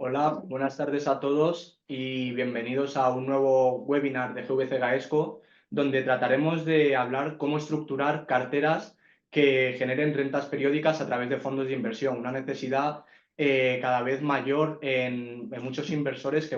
Hola, buenas tardes a todos y bienvenidos a un nuevo webinar de GVC Gaesco, donde trataremos de hablar cómo estructurar carteras que generen rentas periódicas a través de fondos de inversión, una necesidad cada vez mayor en muchos inversores que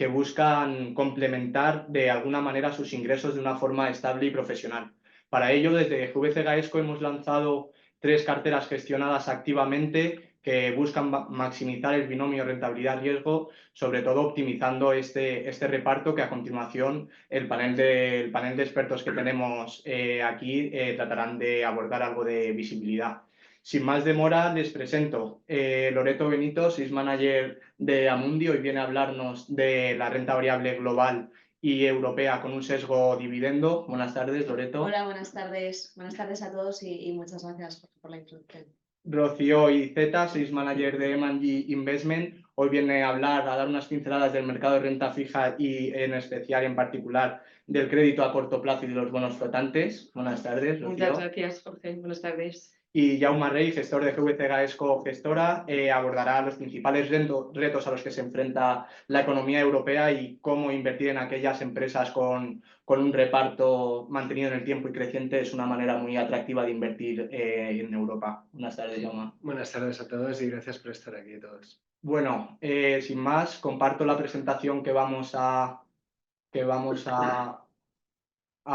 buscan complementar de alguna manera sus ingresos de una forma estable y profesional. Para ello, desde GVC Gaesco hemos lanzado 3 carteras gestionadas activamente que buscan maximizar el binomio rentabilidad-riesgo, sobre todo optimizando este reparto que a continuación el panel de expertos que tenemos aquí tratarán de abordar algo de visibilidad. Sin más demora, les presento Loreto Benito, Sales Manager de Amundi. Hoy viene a hablarnos de la renta variable global y europea con un sesgo dividendo. Buenas tardes, Loreto. Hola, buenas tardes. Buenas tardes a todos y muchas gracias por la introducción. Rocío Iceta, Sales Manager de M&G Investment. Hoy viene a dar unas pinceladas del mercado de renta fija y en especial, en particular, del crédito a corto plazo y de los bonos flotantes. Buenas tardes, Rocío. Muchas gracias, Jorge. Buenas tardes. Y Jaume Rey, gestor de GVC Gaesco Gestora, abordará los principales retos a los que se enfrenta la economía europea y cómo invertir en aquellas empresas con un reparto mantenido en el tiempo y creciente es una manera muy atractiva de invertir en Europa. Buenas tardes, Jaume. Buenas tardes a todos y gracias por estar aquí todos. Bueno, sin más, comparto la presentación que vamos a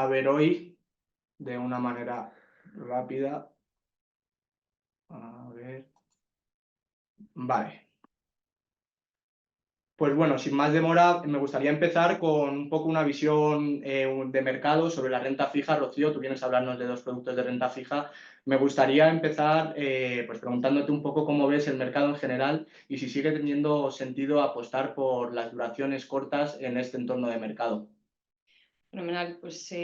ver hoy de una manera rápida. A ver. Vale. Pues bueno, sin más demora, me gustaría empezar con un poco una visión de mercado sobre la renta fija. Rocío, tú vienes a hablarnos de 2 productos de renta fija. Me gustaría empezar pues preguntándote un poco cómo ves el mercado en general y si sigue teniendo sentido apostar por las duraciones cortas en este entorno de mercado. Fenomenal. Pues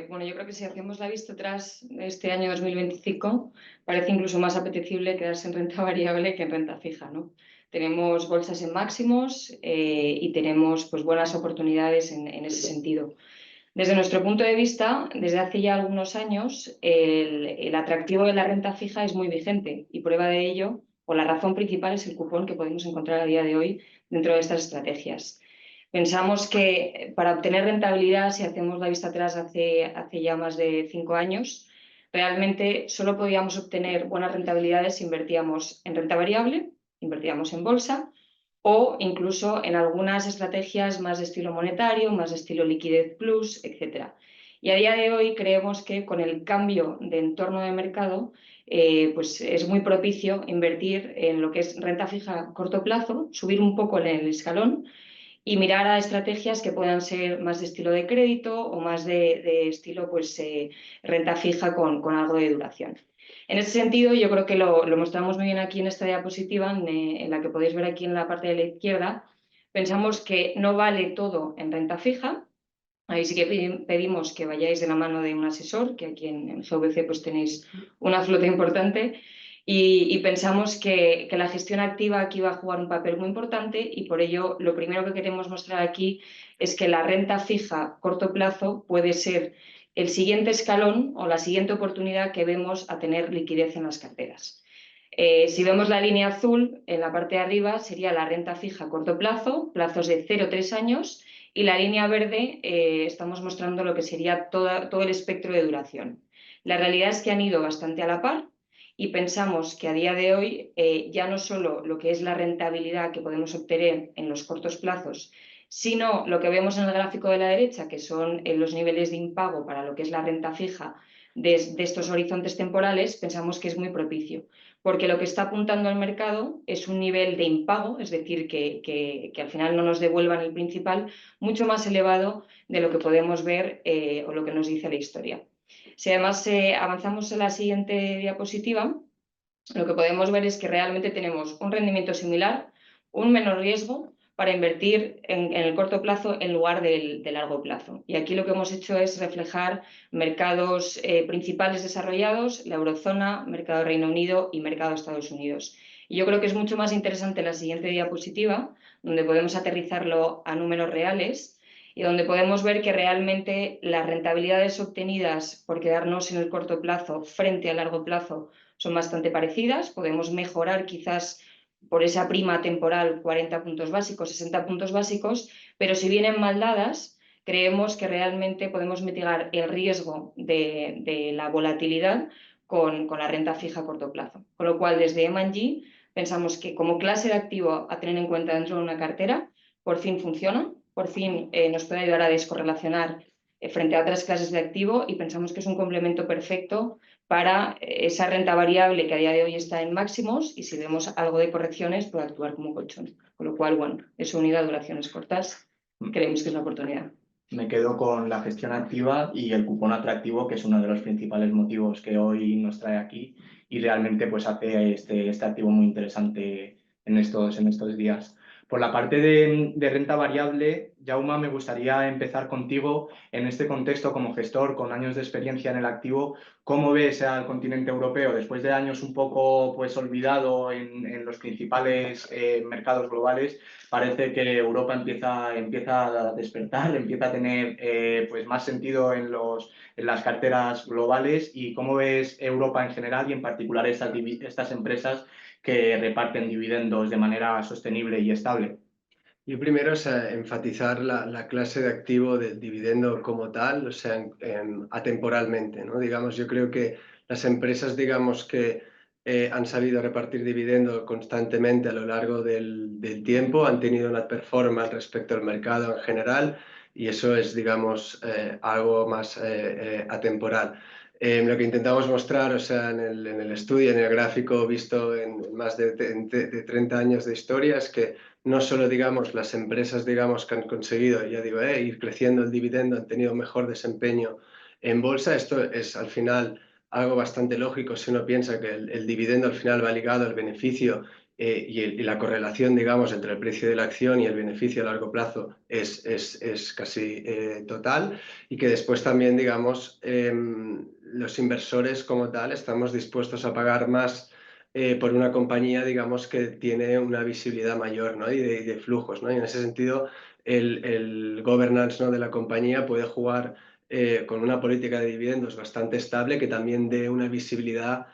bueno, yo creo que si hacemos la vista atrás de este año 2025, parece incluso más apetecible quedarse en renta variable que en renta fija, ¿no? Tenemos bolsas en máximos y tenemos pues, buenas oportunidades en ese sentido. Desde nuestro punto de vista, desde hace ya algunos años, el atractivo de la renta fija es muy vigente y prueba de ello, o la razón principal, es el cupón que podemos encontrar a día de hoy dentro de estas estrategias. Pensamos que para obtener rentabilidad, si hacemos la vista atrás hace ya más de 5 años, realmente solo podíamos obtener buenas rentabilidades si invertíamos en renta variable, invertíamos en bolsa o incluso en algunas estrategias más de estilo monetario, más de estilo liquidez plus, etc. Y a día de hoy creemos que con el cambio de entorno de mercado, pues es muy propicio invertir en lo que es renta fija a corto plazo, subir un poco en el escalón y mirar a estrategias que puedan ser más de estilo de crédito o más de estilo pues, renta fija con algo de duración. En ese sentido, yo creo que lo mostramos muy bien aquí en esta diapositiva, en la que podéis ver aquí en la parte de la izquierda. Pensamos que no vale todo en renta fija. Ahí sí que pedimos que vayáis de la mano de un asesor, que aquí en GVC pues tenéis una flota importante. Y pensamos que la gestión activa aquí va a jugar un papel muy importante y por ello lo primero que queremos mostrar aquí es que la renta fija a corto plazo puede ser el siguiente escalón o la siguiente oportunidad que vemos a tener liquidez en las carteras. Si vemos la línea azul, en la parte de arriba sería la renta fija a corto plazo, plazos de 0 a 3 años, y la línea verde estamos mostrando lo que sería todo el espectro de duración. La realidad es que han ido bastante a la par y pensamos que a día de hoy ya no solo lo que es la rentabilidad que podemos obtener en los cortos plazos, sino lo que vemos en el gráfico de la derecha, que son los niveles de impago para lo que es la renta fija de estos horizontes temporales, pensamos que es muy propicio, porque lo que está apuntando al mercado es un nivel de impago, es decir, que al final no nos devuelvan el principal, mucho más elevado de lo que podemos ver o lo que nos dice la historia. Si además avanzamos en la siguiente diapositiva, lo que podemos ver es que realmente tenemos un rendimiento similar, un menor riesgo para invertir en el corto plazo en lugar del largo plazo. Y aquí lo que hemos hecho es reflejar mercados principales desarrollados, la eurozona, mercado Reino Unido y mercado Estados Unidos. Y yo creo que es mucho más interesante la siguiente diapositiva, donde podemos aterrizarlo a números reales y donde podemos ver que realmente las rentabilidades obtenidas por quedarnos en el corto plazo frente al largo plazo son bastante parecidas. Podemos mejorar quizás por esa prima temporal 40 puntos básicos, 60 puntos básicos, pero si vienen mal dadas, creemos que realmente podemos mitigar el riesgo de la volatilidad con la renta fija a corto plazo. Con lo cual, desde M&G pensamos que como clase de activo a tener en cuenta dentro de una cartera, por fin funciona, por fin nos puede ayudar a descorrelacionar frente a otras clases de activo y pensamos que es un complemento perfecto para esa renta variable que a día de hoy está en máximos y si vemos algo de correcciones puede actuar como colchón. Con lo cual, bueno, es unidad a duraciones cortas, creemos que es una oportunidad. Me quedo con la gestión activa y el cupón atractivo, que es uno de los principales motivos que hoy nos trae aquí y realmente pues hace este activo muy interesante en estos días. Por la parte de renta variable, Jaume, me gustaría empezar contigo en este contexto como gestor con años de experiencia en el activo. ¿Cómo ves al continente europeo después de años un poco pues olvidado en los principales mercados globales? Parece que Europa empieza a despertar, empieza a tener pues más sentido en las carteras globales. ¿Y cómo ves Europa en general y en particular estas empresas que reparten dividendos de manera sostenible y estable? Yo primero, o sea, enfatizar la clase de activo del dividendo como tal, o sea, atemporalmente, ¿no? Digamos, yo creo que las empresas, digamos, que han sabido repartir dividendo constantemente a lo largo del tiempo, han tenido una performance respecto al mercado en general y eso es, digamos, algo más atemporal. Lo que intentamos mostrar, o sea, en el estudio, en el gráfico visto en más de 30 años de historia, es que no solo, digamos, las empresas, digamos, que han conseguido, ya digo, ir creciendo el dividendo, han tenido mejor desempeño en bolsa. Esto es, al final, algo bastante lógico si uno piensa que el dividendo, al final, va ligado al beneficio y la correlación, digamos, entre el precio de la acción y el beneficio a largo plazo es casi total. Y que después también, digamos, los inversores como tal estamos dispuestos a pagar más por una compañía, digamos, que tiene una visibilidad mayor, ¿no? y de flujos, ¿no? Y en ese sentido, el governance, ¿no?, de la compañía puede jugar con una política de dividendos bastante estable que también dé una visibilidad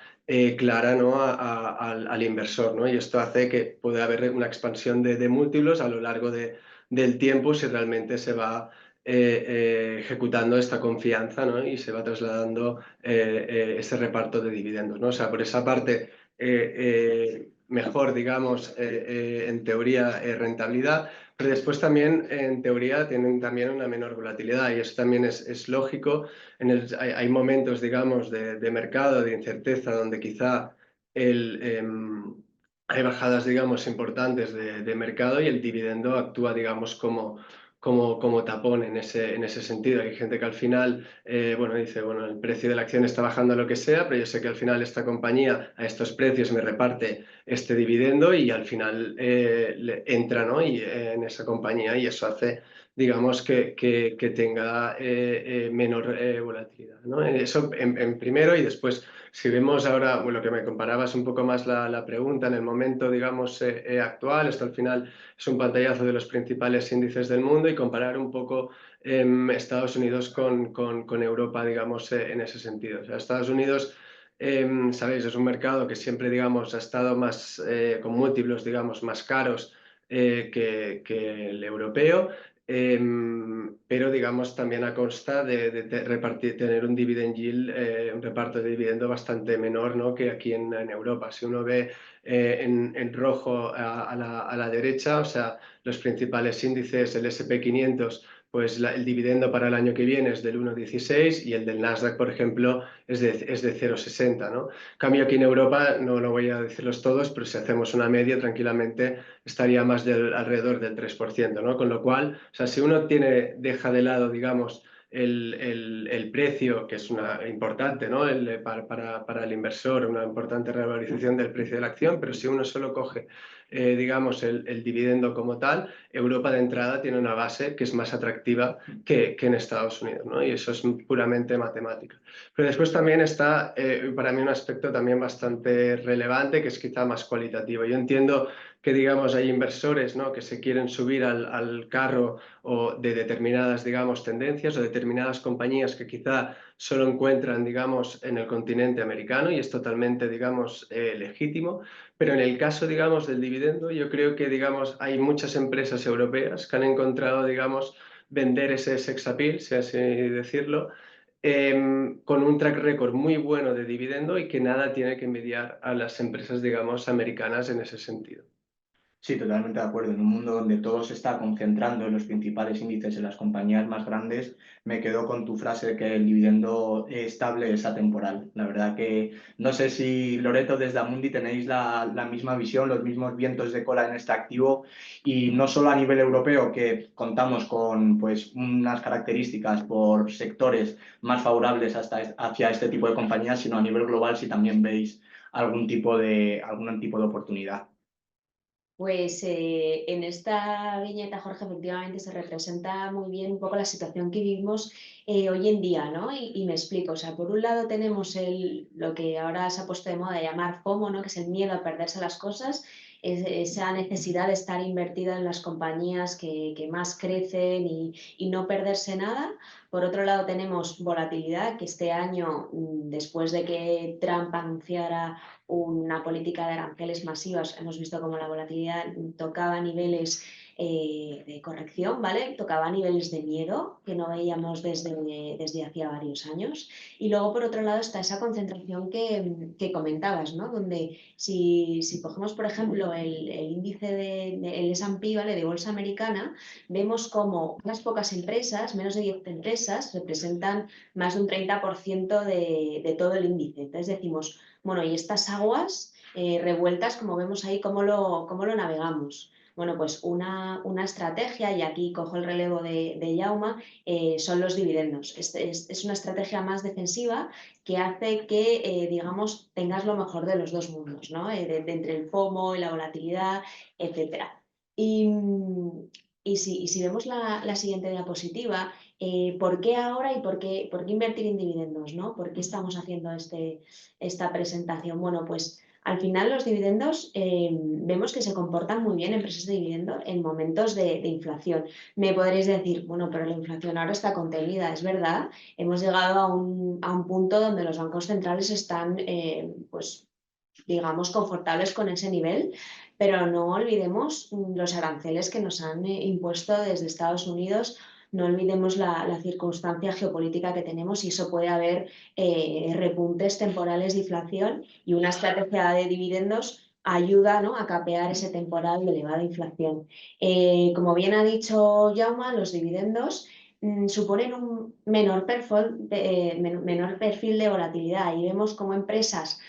clara, ¿no?, al inversor, ¿no? Y esto hace que pueda haber una expansión de múltiplos a lo largo del tiempo si realmente se va ejecutando esta confianza, ¿no?, y se va trasladando ese reparto de dividendos, ¿no? O sea, por esa parte mejor, digamos, en teoría, rentabilidad, pero después también, en teoría, tienen también una menor volatilidad y eso también es lógico. Hay momentos, digamos, de mercado, de incerteza, donde quizá hay bajadas, digamos, importantes de mercado y el dividendo actúa, digamos, como tapón en ese sentido. Hay gente que al final, bueno, dice, bueno, el precio de la acción está bajando lo que sea, pero yo sé que al final esta compañía a estos precios me reparte este dividendo y al final entra, ¿no?, en esa compañía y eso hace, digamos, que tenga menor volatilidad, ¿no? Eso en primero y después, si vemos ahora, bueno, que me comparabas un poco más la pregunta en el momento, digamos, actual, esto al final es un pantallazo de los principales índices del mundo y comparar un poco Estados Unidos con Europa, digamos, en ese sentido. O sea, Estados Unidos, sabéis, es un mercado que siempre, digamos, ha estado más, con múltiplos, digamos, más caros que el europeo, pero, digamos, también a consta de tener un dividend yield, un reparto de dividendo bastante menor, ¿no?, que aquí en Europa. Si uno ve en rojo a la derecha, o sea, los principales índices, el S&P 500, pues el dividendo para el año que viene es del 1,16 y el del Nasdaq, por ejemplo, es de 0,60, ¿no? En cambio, aquí en Europa, no voy a decirlos todos, pero si hacemos una media, tranquilamente estaría más alrededor del 3%, ¿no? Con lo cual, o sea, si uno deja de lado, digamos, el precio, que es importante, ¿no?, para el inversor, una importante revalorización del precio de la acción, pero si uno solo coge, digamos, el dividendo como tal, Europa de entrada tiene una base que es más atractiva que en Estados Unidos, ¿no? Y eso es puramente matemática. Pero después también está, para mí, un aspecto también bastante relevante, que es quizá más cualitativo. Yo entiendo que digamos, hay inversores, ¿no?, que se quieren subir al carro o de determinadas, digamos, tendencias o determinadas compañías que quizá solo encuentran, digamos, en el continente americano, y es totalmente, digamos, legítimo. Pero en el caso, digamos, del dividendo, yo creo que, digamos, hay muchas empresas europeas que han encontrado, digamos, vender ese sex appeal, si así decirlo, con un track record muy bueno de dividendo y que nada tiene que envidiar a las empresas, digamos, americanas en ese sentido. Sí, totalmente de acuerdo. En un mundo donde todo se está concentrando en los principales índices en las compañías más grandes, me quedo con tu frase de que el dividendo estable es atemporal. La verdad que no sé si Loreto desde Amundi tenéis la misma visión, los mismos vientos de cola en este activo, y no solo a nivel europeo, que contamos con pues, unas características por sectores más favorables hacia este tipo de compañías, sino a nivel global si también veis algún tipo de oportunidad. Pues en esta viñeta, Jorge, efectivamente se representa muy bien un poco la situación que vivimos hoy en día, ¿no? Y me explico. O sea, por un lado tenemos lo que ahora se ha puesto de moda llamar FOMO, ¿no?, que es el miedo a perderse las cosas, esa necesidad de estar invertida en las compañías que más crecen y no perderse nada. Por otro lado tenemos volatilidad, que este año, después de que Trump anunciara una política de aranceles masivas, hemos visto como la volatilidad tocaba niveles de corrección, ¿vale? Tocaba niveles de miedo que no veíamos desde hacía varios años. Y luego, por otro lado, está esa concentración que comentabas, ¿no? Donde si cogemos, por ejemplo, el índice del S&P, ¿vale?, de bolsa americana, vemos como unas pocas empresas, menos de 10 empresas, representan más de un 30% de todo el índice. Entonces decimos, bueno, y estas aguas revueltas, como vemos ahí, ¿cómo lo navegamos? Bueno, pues una estrategia, y aquí cojo el relevo de Jaume, son los dividendos. Es una estrategia más defensiva que hace que, digamos, tengas lo mejor de los dos mundos, ¿no? Entre el FOMO y la volatilidad, etcétera. Y si vemos la siguiente diapositiva, ¿por qué ahora y por qué invertir en dividendos, ¿no? ¿Por qué estamos haciendo esta presentación? Bueno, pues al final los dividendos vemos que se comportan muy bien, empresas de dividendo, en momentos de inflación. Me podréis decir, bueno, pero la inflación ahora está contenida, es verdad. Hemos llegado a un punto donde los bancos centrales están, pues, digamos, confortables con ese nivel, pero no olvidemos los aranceles que nos han impuesto desde Estados Unidos. No olvidemos la circunstancia geopolítica que tenemos, y eso puede haber repuntes temporales de inflación, y una estrategia de dividendos ayuda, ¿no?, a capear ese temporal de elevada inflación. Como bien ha dicho Jaume, los dividendos suponen un menor perfil de volatilidad, y vemos como empresas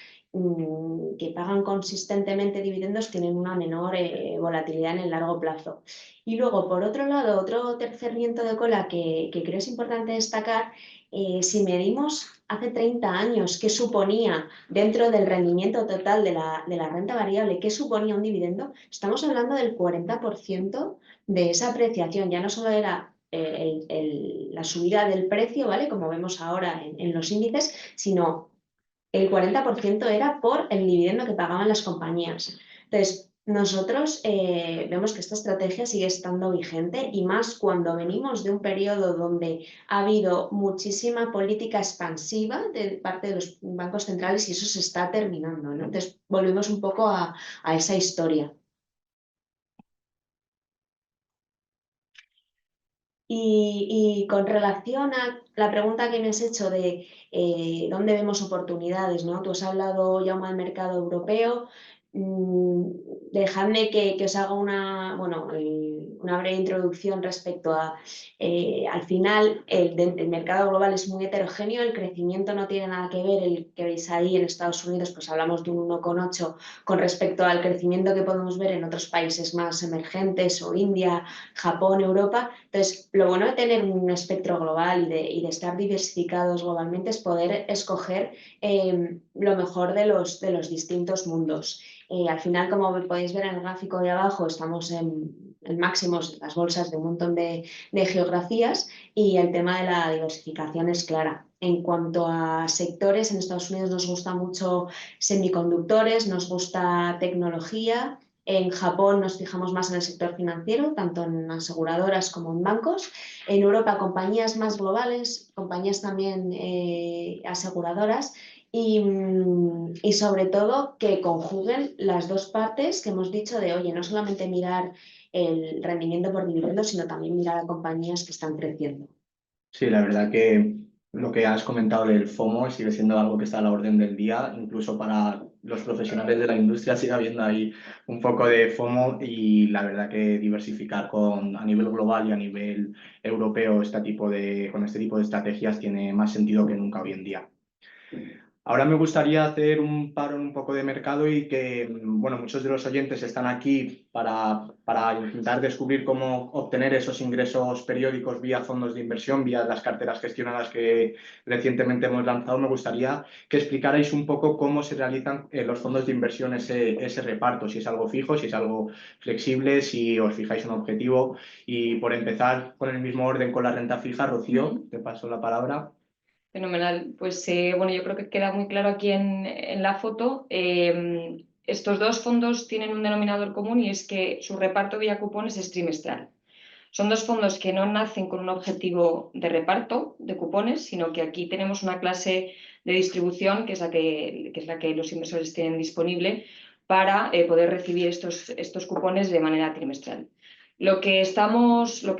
que pagan consistentemente dividendos tienen una menor volatilidad en el largo plazo. Y luego, por otro lado, otro tercer viento de cola que creo es importante destacar, si medimos hace 30 años qué suponía dentro del rendimiento total de la renta variable, qué suponía un dividendo, estamos hablando del 40% de esa apreciación. Ya no solo era la subida del precio, ¿vale?, como vemos ahora en los índices, sino el 40% era por el dividendo que pagaban las compañías. Entonces, nosotros vemos que esta estrategia sigue estando vigente, y más cuando venimos de un periodo donde ha habido muchísima política expansiva de parte de los bancos centrales, y eso se está terminando, ¿no? Entonces, volvemos un poco a esa historia. Y con relación a la pregunta que me has hecho de dónde vemos oportunidades, ¿no? Tú has hablado ya del mercado europeo. Dejadme que os haga una breve introducción respecto a, al final, el mercado global es muy heterogéneo, el crecimiento no tiene nada que ver, el que veis ahí en Estados Unidos, pues hablamos de un 1,8 con respecto al crecimiento que podemos ver en otros países más emergentes, o India, Japón, Europa. Entonces, lo bueno de tener un espectro global y de estar diversificados globalmente es poder escoger lo mejor de los distintos mundos. Al final, como podéis ver en el gráfico de abajo, estamos en máximos las bolsas de un montón de geografías, y el tema de la diversificación es clara. En cuanto a sectores, en Estados Unidos nos gusta mucho semiconductores, nos gusta tecnología, En Japón nos fijamos más en el sector financiero, tanto en aseguradoras como en bancos. En Europa, compañías más globales, compañías también aseguradoras. Y sobre todo que conjuguen las dos partes que hemos dicho de, oye, no solamente mirar el rendimiento por dividendo, sino también mirar a compañías que están creciendo. Sí, la verdad que lo que has comentado del FOMO sigue siendo algo que está a la orden del día, incluso para los profesionales de la industria sigue habiendo ahí un poco de FOMO y la verdad que diversificar a nivel global y a nivel europeo con este tipo de estrategias tiene más sentido que nunca hoy en día. Ahora me gustaría hacer un paro en un poco de mercado y que, bueno, muchos de los oyentes están aquí para intentar descubrir cómo obtener esos ingresos periódicos vía fondos de inversión, vía las carteras gestionadas que recientemente hemos lanzado. Me gustaría que explicarais un poco cómo se realizan los fondos de inversión ese reparto, si es algo fijo, si es algo flexible, si os fijáis un objetivo. Y por empezar con el mismo orden con la renta fija, Rocío, te paso la palabra. Fenomenal. Pues bueno, yo creo que queda muy claro aquí en la foto. Estos dos fondos tienen un denominador común y es que su reparto vía cupones es trimestral. Son dos fondos que no nacen con un objetivo de reparto de cupones, sino que aquí tenemos una clase de distribución que es la que los inversores tienen disponible para poder recibir estos cupones de manera trimestral. Lo que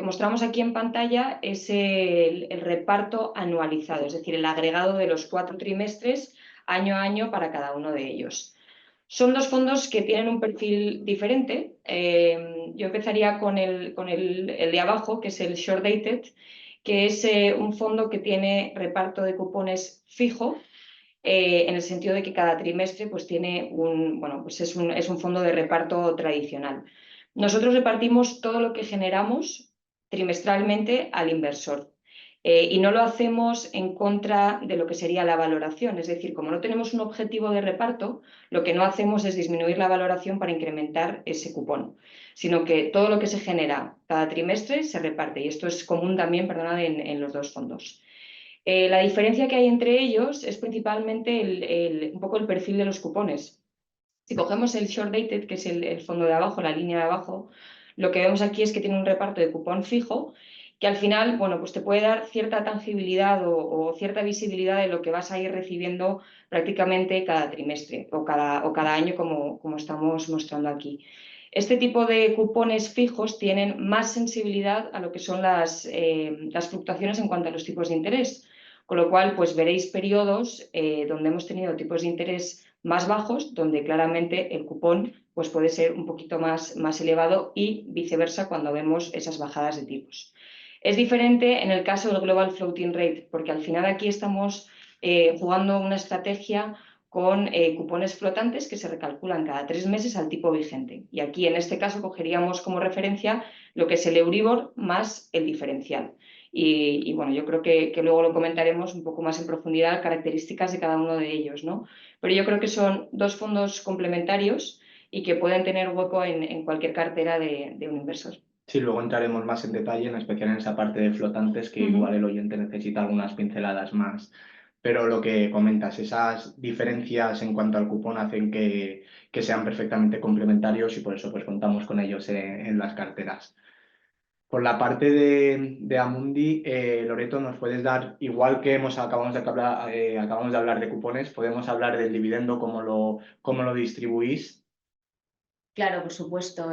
mostramos aquí en pantalla es el reparto anualizado, es decir, el agregado de los 4 trimestres año a año para cada uno de ellos. Son dos fondos que tienen un perfil diferente. Yo empezaría con el de abajo, que es el Short Dated, que es un fondo que tiene reparto de cupones fijo, en el sentido de que cada trimestre pues, tiene es un fondo de reparto tradicional. Nosotros repartimos todo lo que generamos trimestralmente al inversor. Y no lo hacemos en contra de lo que sería la valoración, es decir, como no tenemos un objetivo de reparto, lo que no hacemos es disminuir la valoración para incrementar ese cupón, sino que todo lo que se genera cada trimestre se reparte y esto es común también, perdonad, en los dos fondos. La diferencia que hay entre ellos es principalmente un poco el perfil de los cupones. Si cogemos el Short Dated, que es el fondo de abajo, la línea de abajo, lo que vemos aquí es que tiene un reparto de cupón fijo que al final, bueno, pues te puede dar cierta tangibilidad o cierta visibilidad de lo que vas a ir recibiendo prácticamente cada trimestre o cada año como estamos mostrando aquí. Este tipo de cupones fijos tienen más sensibilidad a lo que son las fluctuaciones en cuanto a los tipos de interés, con lo cual pues veréis periodos donde hemos tenido tipos de interés más bajos, donde claramente el cupón pues, puede ser un poquito más elevado y viceversa cuando vemos esas bajadas de tipos. Es diferente en el caso del Global Floating Rate, porque al final aquí estamos jugando una estrategia con cupones flotantes que se recalculan cada 3 meses al tipo vigente. Y aquí en este caso cogeríamos como referencia lo que es el Euribor más el diferencial. Y bueno, yo creo que luego lo comentaremos un poco más en profundidad, características de cada uno de ellos, ¿no? Pero yo creo que son dos fondos complementarios y que pueden tener hueco en cualquier cartera de un inversor. Sí, luego entraremos más en detalle, en especial en esa parte de flotantes, que igual el oyente necesita algunas pinceladas más. Pero lo que comentas, esas diferencias en cuanto al cupón hacen que sean perfectamente complementarios y por eso pues contamos con ellos en las carteras. Por la parte de Amundi, Loreto, ¿nos puedes dar, igual que acabamos de hablar de cupones, podemos hablar del dividendo, cómo lo distribuís? Claro, por supuesto,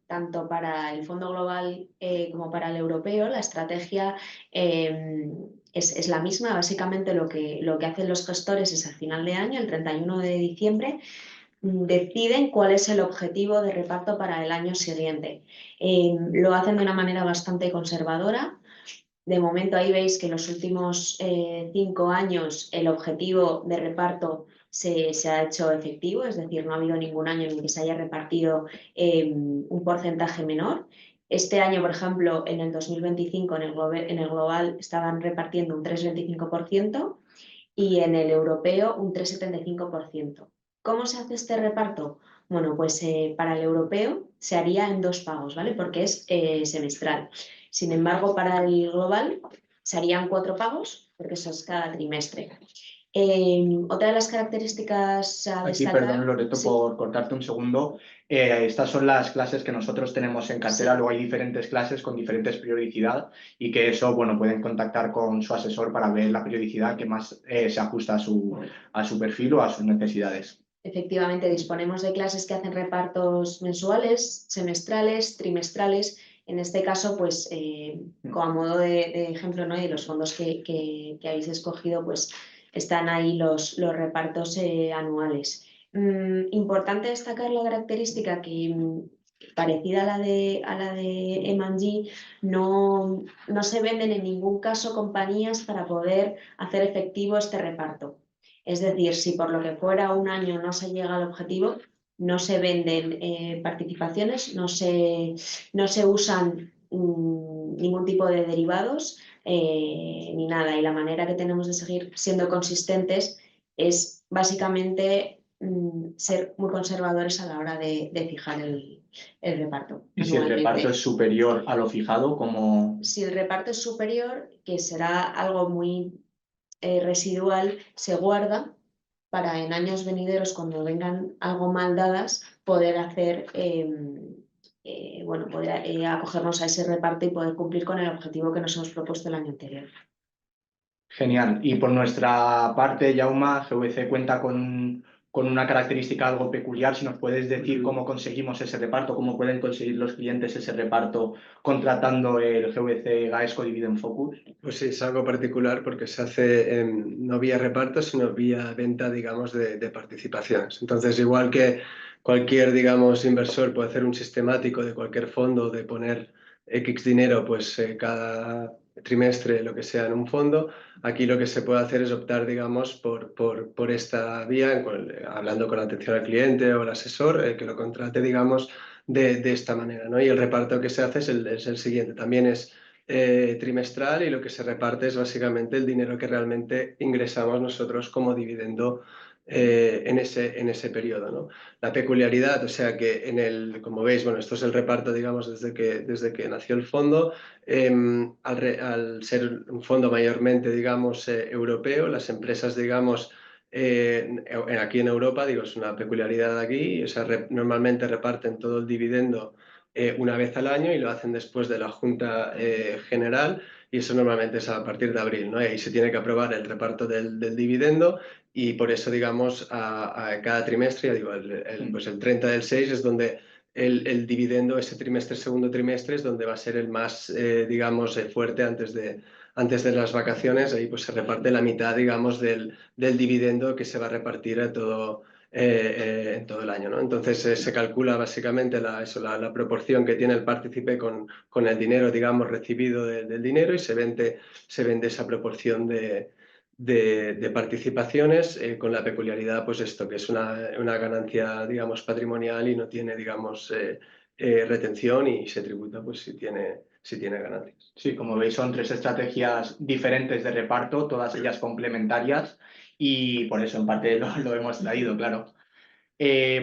tanto para el Fondo Global como para el europeo, la estrategia es la misma. Básicamente lo que hacen los gestores es al final de año, el 31 de diciembre, deciden cuál es el objetivo de reparto para el año siguiente. Lo hacen de una manera bastante conservadora. De momento ahí veis que en los últimos 5 años el objetivo de reparto se ha hecho efectivo, es decir, no ha habido ningún año en el que se haya repartido un porcentaje menor. Este año, por ejemplo, en el 2025 en el global estaban repartiendo un 3,25% y en el europeo un 3,75%. ¿Cómo se hace este reparto? Bueno, pues para el europeo se haría en 2 pagos, ¿vale? Porque es semestral. Sin embargo, para el global se harían 4 pagos, porque eso es cada trimestre. Otra de las características a Aquí, destacar... perdón, Loreto, Sí. por cortarte un segundo. Estas son las clases que nosotros tenemos en cartera. Sí. Luego hay diferentes clases con diferentes periodicidad y que eso, bueno, pueden contactar con su asesor para ver la periodicidad que más se ajusta a su perfil o a sus necesidades. Efectivamente, disponemos de clases que hacen repartos mensuales, semestrales, trimestrales. En este caso, pues, como modo de ejemplo, ¿no? Y los fondos que habéis escogido, pues, están ahí los repartos anuales. Importante destacar la característica que, parecida a la de M&G, no se venden en ningún caso compañías para poder hacer efectivo este reparto. Es decir, si por lo que fuera un año no se llega al objetivo, no se venden participaciones, no se usan ningún tipo de derivados ni nada. Y la manera que tenemos de seguir siendo consistentes es básicamente ser muy conservadores a la hora de fijar el reparto. Y si el reparto es superior a lo fijado, como... Si el reparto es superior, que será algo muy residual, se guarda para en años venideros, cuando vengan algo mal dadas, poder hacer, bueno, poder acogernos a ese reparto y poder cumplir con el objetivo que nos hemos propuesto el año anterior. Genial. Y por nuestra parte, Jauma, GVC cuenta con una característica algo peculiar. Si nos puedes decir cómo conseguimos ese reparto, cómo pueden conseguir los clientes ese reparto contratando el GVC Gaesco Dividend Focus. Pues sí, es algo particular porque se hace no vía reparto, sino vía venta, digamos, de participaciones. Entonces, igual que cualquier, digamos, inversor puede hacer un sistemático de cualquier fondo de poner X dinero, pues cada trimestre, lo que sea, en un fondo, aquí lo que se puede hacer es optar, digamos, por esta vía, hablando con atención al cliente o al asesor, que lo contrate, digamos, de esta manera, ¿no? Y el reparto que se hace es el siguiente. También es trimestral, y lo que se reparte es básicamente el dinero que realmente ingresamos nosotros como dividendo en ese periodo, ¿no? La peculiaridad, o sea que como veis, bueno, esto es el reparto, digamos, desde que nació el fondo. Al ser un fondo mayormente, digamos, europeo, las empresas, digamos, aquí en Europa, digo, es una peculiaridad aquí, o sea, normalmente reparten todo el dividendo una vez al año, y lo hacen después de la Junta General, y eso normalmente es a partir de abril, ¿no? Y ahí se tiene que aprobar el reparto del dividendo, y por eso, digamos, a cada trimestre, ya digo, pues el 30 del 6 es donde el dividendo, ese trimestre, segundo trimestre, es donde va a ser el más, digamos, fuerte antes de las vacaciones. Ahí pues se reparte la mitad, digamos, del dividendo que se va a repartir a todo en todo el año, ¿no? Entonces se calcula básicamente la proporción que tiene el partícipe con el dinero, digamos, recibido del dinero, y se vende esa proporción de participaciones, con la peculiaridad, pues esto, que es una ganancia, digamos, patrimonial, y no tiene, digamos, retención, y se tributa pues si tiene ganancias. Sí, como veis, son 3 estrategias diferentes de reparto, todas ellas complementarias, y por eso en parte lo hemos traído, claro.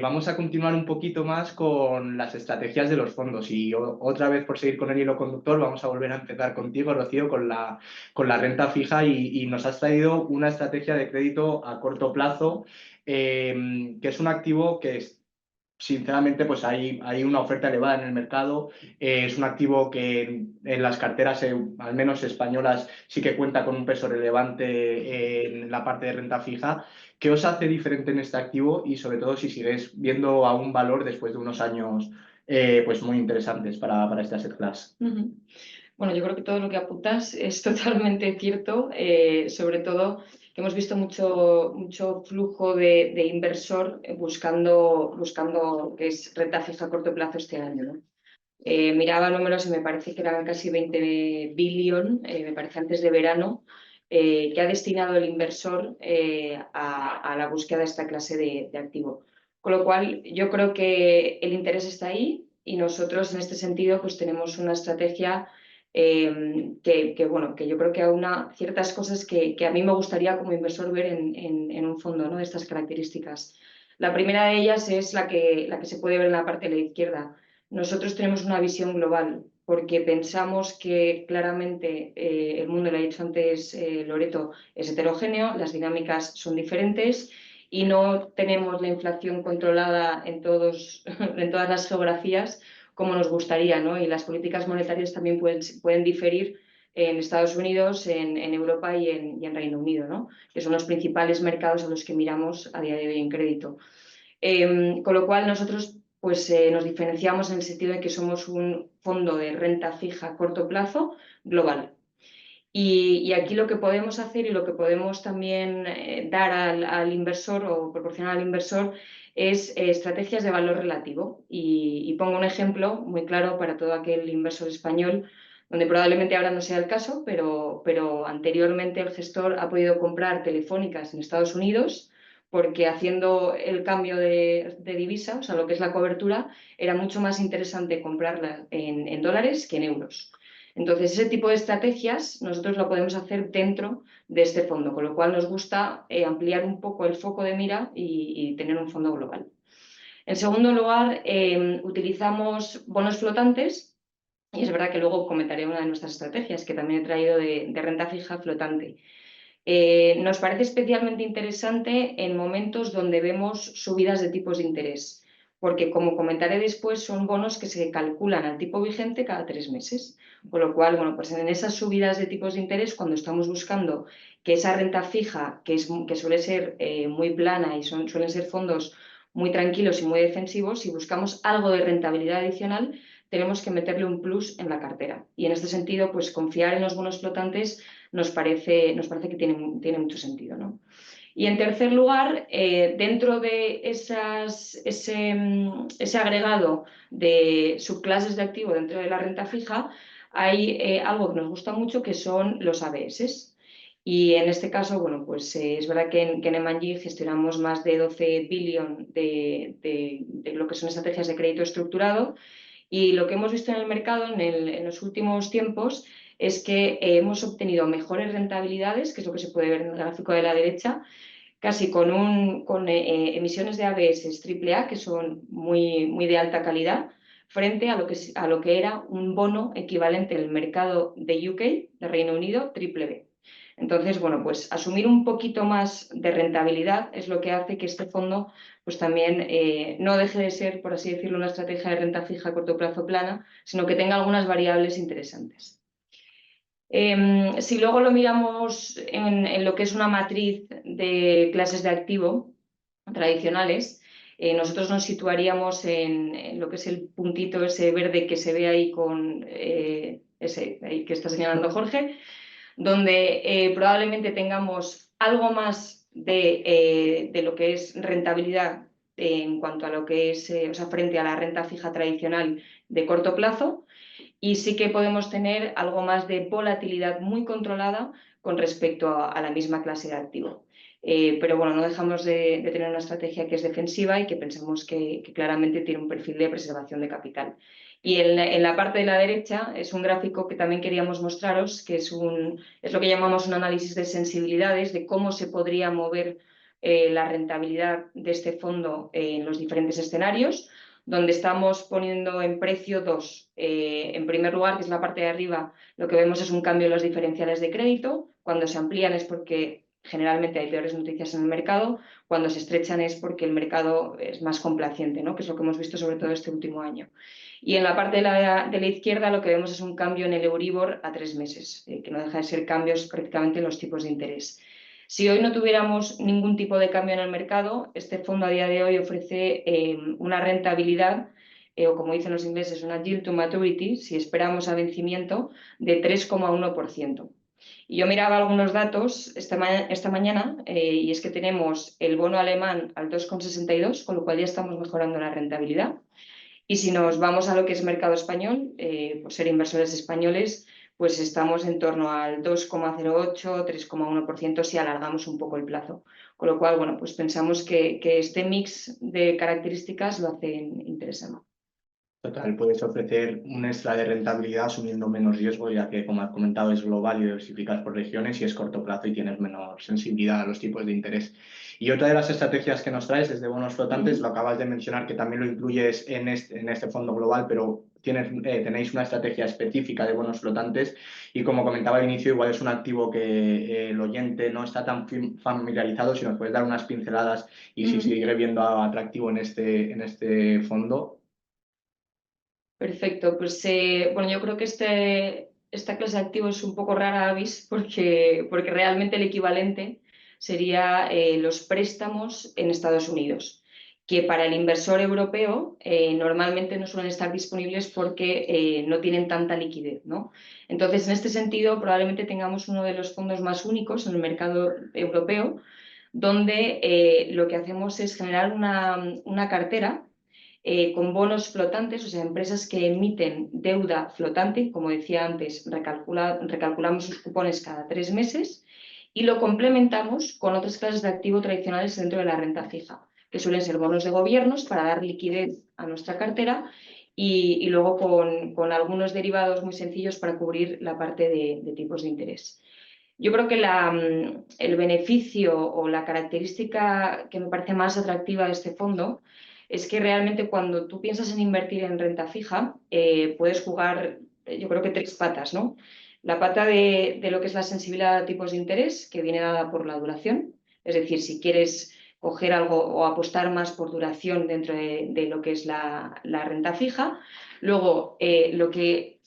Vamos a continuar un poquito más con las estrategias de los fondos, y otra vez, por seguir con el hilo conductor, vamos a volver a empezar contigo, Rocío, con la renta fija, y nos has traído una estrategia de crédito a corto plazo, que es un activo que sinceramente, pues hay una oferta elevada en el mercado. Es un activo que en las carteras, al menos españolas, sí que cuenta con un peso relevante en la parte de renta fija. ¿Qué os hace diferente en este activo, y sobre todo si sigues viendo aún valor después de unos años pues muy interesantes para este asset class? Bueno, yo creo que todo lo que apuntas es totalmente cierto, sobre todo que hemos visto mucho flujo de inversor buscando que es renta fija a corto plazo este año, ¿no? Miraba números y me parece que eran casi 20 billion, me parece antes de verano, que ha destinado el inversor a la búsqueda de esta clase de activo. Con lo cual, yo creo que el interés está ahí, y nosotros en este sentido pues tenemos una estrategia que yo creo que aúna ciertas cosas que a mí me gustaría como inversor ver en un fondo, ¿no?, de estas características. La primera de ellas es la que se puede ver en la parte de la izquierda. Nosotros tenemos una visión global. porque pensamos que claramente el mundo, lo ha dicho antes Loreto, es heterogéneo, las dinámicas son diferentes y no tenemos la inflación controlada en todas las geografías como nos gustaría, ¿no? Y las políticas monetarias también pueden diferir en Estados Unidos, en Europa y en Reino Unido, ¿no? Que son los principales mercados a los que miramos a día de hoy en crédito. Con lo cual nosotros pues, nos diferenciamos en el sentido de que somos un fondo de renta fija a corto plazo global. Y aquí lo que podemos hacer y lo que podemos también dar al inversor o proporcionar al inversor es estrategias de valor relativo. Y pongo un ejemplo muy claro para todo aquel inversor español, donde probablemente ahora no sea el caso, pero anteriormente el gestor ha podido comprar telefónicas en Estados Unidos porque haciendo el cambio de divisa, o sea, lo que es la cobertura, era mucho más interesante comprarla en dólares que en euros. Entonces, ese tipo de estrategias nosotros lo podemos hacer dentro de este fondo, con lo cual nos gusta ampliar un poco el foco de mira y tener un fondo global. En segundo lugar, utilizamos bonos flotantes y es verdad que luego comentaré una de nuestras estrategias que también he traído de renta fija flotante. Nos parece especialmente interesante en momentos donde vemos subidas de tipos de interés, porque como comentaré después, son bonos que se calculan al tipo vigente cada 3 meses. Con lo cual, bueno, pues en esas subidas de tipos de interés, cuando estamos buscando que esa renta fija, que suele ser muy plana y suelen ser fondos muy tranquilos y muy defensivos, si buscamos algo de rentabilidad adicional, tenemos que meterle un plus en la cartera. Y en este sentido, pues confiar en los bonos flotantes nos parece que tiene mucho sentido, ¿no? Y en tercer lugar, dentro de ese agregado de subclases de activo dentro de la renta fija, hay algo que nos gusta mucho que son los ABS. Y en este caso, bueno, pues es verdad que en M&G gestionamos más de 12 billion de lo que son estrategias de crédito estructurado. Y lo que hemos visto en el mercado en los últimos tiempos es que hemos obtenido mejores rentabilidades, que es lo que se puede ver en el gráfico de la derecha, casi con emisiones de ABS AAA, que son muy de alta calidad, frente a lo que era un bono equivalente en el mercado de UK, de Reino Unido, BBB. Entonces, bueno, pues asumir un poquito más de rentabilidad es lo que hace que este fondo pues también no deje de ser, por así decirlo, una estrategia de renta fija a corto plazo plana, sino que tenga algunas variables interesantes. Si luego lo miramos en lo que es una matriz de clases de activo tradicionales, nosotros nos situaríamos en lo que es el puntito ese verde que se ve ahí con ese ahí que está señalando Jorge, donde probablemente tengamos algo más de lo que es rentabilidad en cuanto a lo que es, o sea, frente a la renta fija tradicional de corto plazo, y sí que podemos tener algo más de volatilidad muy controlada con respecto a la misma clase de activo. Pero bueno, no dejamos de tener una estrategia que es defensiva y que pensamos que claramente tiene un perfil de preservación de capital. Y en la parte de la derecha es un gráfico que también queríamos mostraros, que es lo que llamamos un análisis de sensibilidades, de cómo se podría mover la rentabilidad de este fondo en los diferentes escenarios, donde estamos poniendo en precio dos. En primer lugar, que es la parte de arriba, lo que vemos es un cambio en los diferenciales de crédito. Cuando se amplían es porque generalmente hay peores noticias en el mercado, cuando se estrechan es porque el mercado es más complaciente, ¿no? Que es lo que hemos visto sobre todo este último año. Y en la parte de la izquierda lo que vemos es un cambio en el Euribor a 3 meses, que no deja de ser cambios prácticamente en los tipos de interés. Si hoy no tuviéramos ningún tipo de cambio en el mercado, este fondo a día de hoy ofrece una rentabilidad, o como dicen los ingleses, una yield to maturity, si esperamos a vencimiento, de 3,1%. Y yo miraba algunos datos esta mañana y es que tenemos el bono alemán al 2,62, con lo cual ya estamos mejorando la rentabilidad. Y si nos vamos a lo que es mercado español, por ser inversores españoles, pues estamos en torno al 2,08, 3,1% si alargamos un poco el plazo. Con lo cual, bueno, pues pensamos que este mix de características lo hacen interesante. Total, puedes ofrecer un extra de rentabilidad asumiendo menos riesgo, ya que, como has comentado, es global y diversificas por regiones y es corto plazo y tienes menor sensibilidad a los tipos de interés. Y otra de las estrategias que nos traes es de bonos flotantes, lo acabas de mencionar que también lo incluyes en este fondo global, pero tenéis una estrategia específica de bonos flotantes y como comentaba al inicio, igual es un activo que el oyente no está tan familiarizado, si nos puedes dar unas pinceladas y si sigue viendo atractivo en este fondo. Perfecto, pues bueno, yo creo que esta clase de activos es un poco rara avis porque realmente el equivalente sería los préstamos en Estados Unidos, que para el inversor europeo normalmente no suelen estar disponibles porque no tienen tanta liquidez, ¿no? Entonces, en este sentido, probablemente tengamos uno de los fondos más únicos en el mercado europeo, donde lo que hacemos es generar una cartera con bonos flotantes, o sea, empresas que emiten deuda flotante, como decía antes, recalculamos sus cupones cada 3 meses y lo complementamos con otras clases de activo tradicionales dentro de la renta fija, que suelen ser bonos de gobiernos para dar liquidez a nuestra cartera y luego con algunos derivados muy sencillos para cubrir la parte de tipos de interés. Yo creo que el beneficio o la característica que me parece más atractiva de este fondo es que realmente cuando tú piensas en invertir en renta fija, puedes jugar, yo creo que 3 patas, ¿no? La pata de lo que es la sensibilidad a tipos de interés, que viene dada por la duración, es decir, si quieres coger algo o apostar más por duración dentro de lo que es la renta fija. Luego, lo que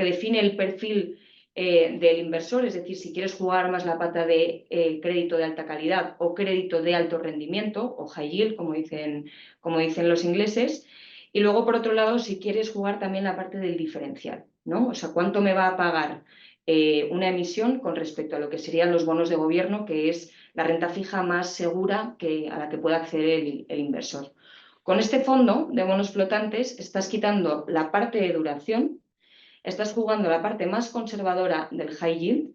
define el perfil del inversor, es decir, si quieres jugar más la pata de crédito de alta calidad o crédito de alto rendimiento o high yield, como dicen los ingleses. Y luego, por otro lado, si quieres jugar también la parte del diferencial, ¿no? O sea, cuánto me va a pagar una emisión con respecto a lo que serían los bonos de gobierno, que es la renta fija más segura a la que puede acceder el inversor. Con este fondo de bonos flotantes estás quitando la parte de duración, estás jugando la parte más conservadora del high yield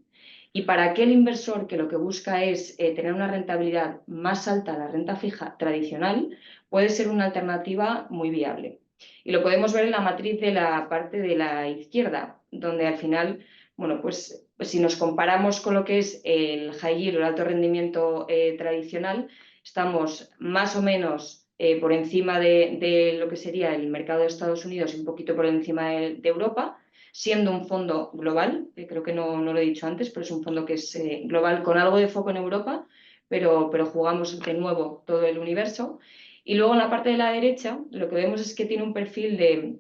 y para aquel inversor que lo que busca es tener una rentabilidad más alta a la renta fija tradicional, puede ser una alternativa muy viable. Y lo podemos ver en la matriz de la parte de la izquierda, donde al final, bueno, pues si nos comparamos con lo que es el high yield o el alto rendimiento tradicional, estamos más o menos por encima de lo que sería el mercado de Estados Unidos y un poquito por encima de Europa, siendo un fondo global, que creo que no lo he dicho antes, pero es un fondo que es global con algo de foco en Europa, pero jugamos de nuevo todo el universo. Y luego en la parte de la derecha lo que vemos es que tiene un perfil de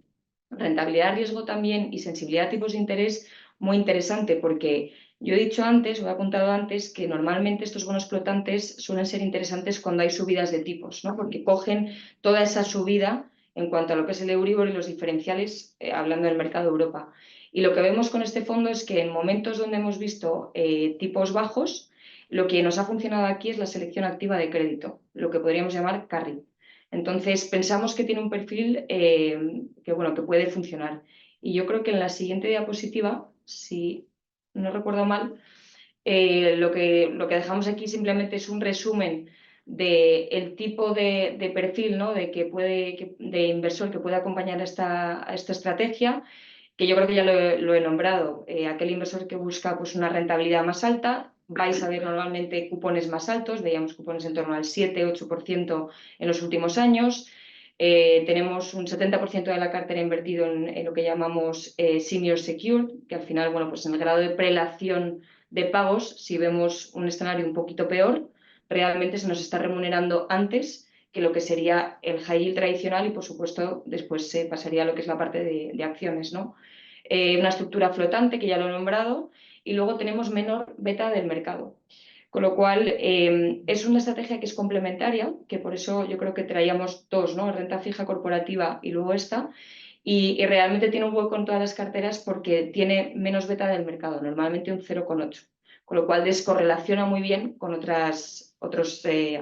rentabilidad, riesgo también y sensibilidad a tipos de interés muy interesante, porque yo he dicho antes, o he apuntado antes, que normalmente estos bonos flotantes suelen ser interesantes cuando hay subidas de tipos, ¿no? Porque cogen toda esa subida en cuanto a lo que es el Euribor y los diferenciales, hablando del mercado de Europa. Y lo que vemos con este fondo es que en momentos donde hemos visto tipos bajos, lo que nos ha funcionado aquí es la selección activa de crédito, lo que podríamos llamar carry. Entonces, pensamos que tiene un perfil que puede funcionar. Y yo creo que en la siguiente diapositiva, si no recuerdo mal, lo que dejamos aquí simplemente es un resumen del tipo de perfil, ¿no? de inversor que puede acompañar a esta estrategia, que yo creo que ya lo he nombrado. Aquel inversor que busca pues, una rentabilidad más alta, vais a ver normalmente cupones más altos, veíamos cupones en torno al 7-8% en los últimos años. Tenemos un 70% de la cartera invertido en lo que llamamos senior secured, que al final, pues en el grado de prelación de pagos, si vemos un escenario un poquito peor, realmente se nos está remunerando antes que lo que sería el high yield tradicional y, por supuesto, después se pasaría a lo que es la parte de acciones, ¿no? Una estructura flotante, que ya lo he nombrado, y luego tenemos menor beta del mercado. Con lo cual, es una estrategia que es complementaria, que por eso yo creo que traíamos dos, ¿no? Renta fija corporativa y luego esta, y realmente tiene un hueco en todas las carteras porque tiene menos beta del mercado, normalmente un 0,8, con lo cual descorrelaciona muy bien con otros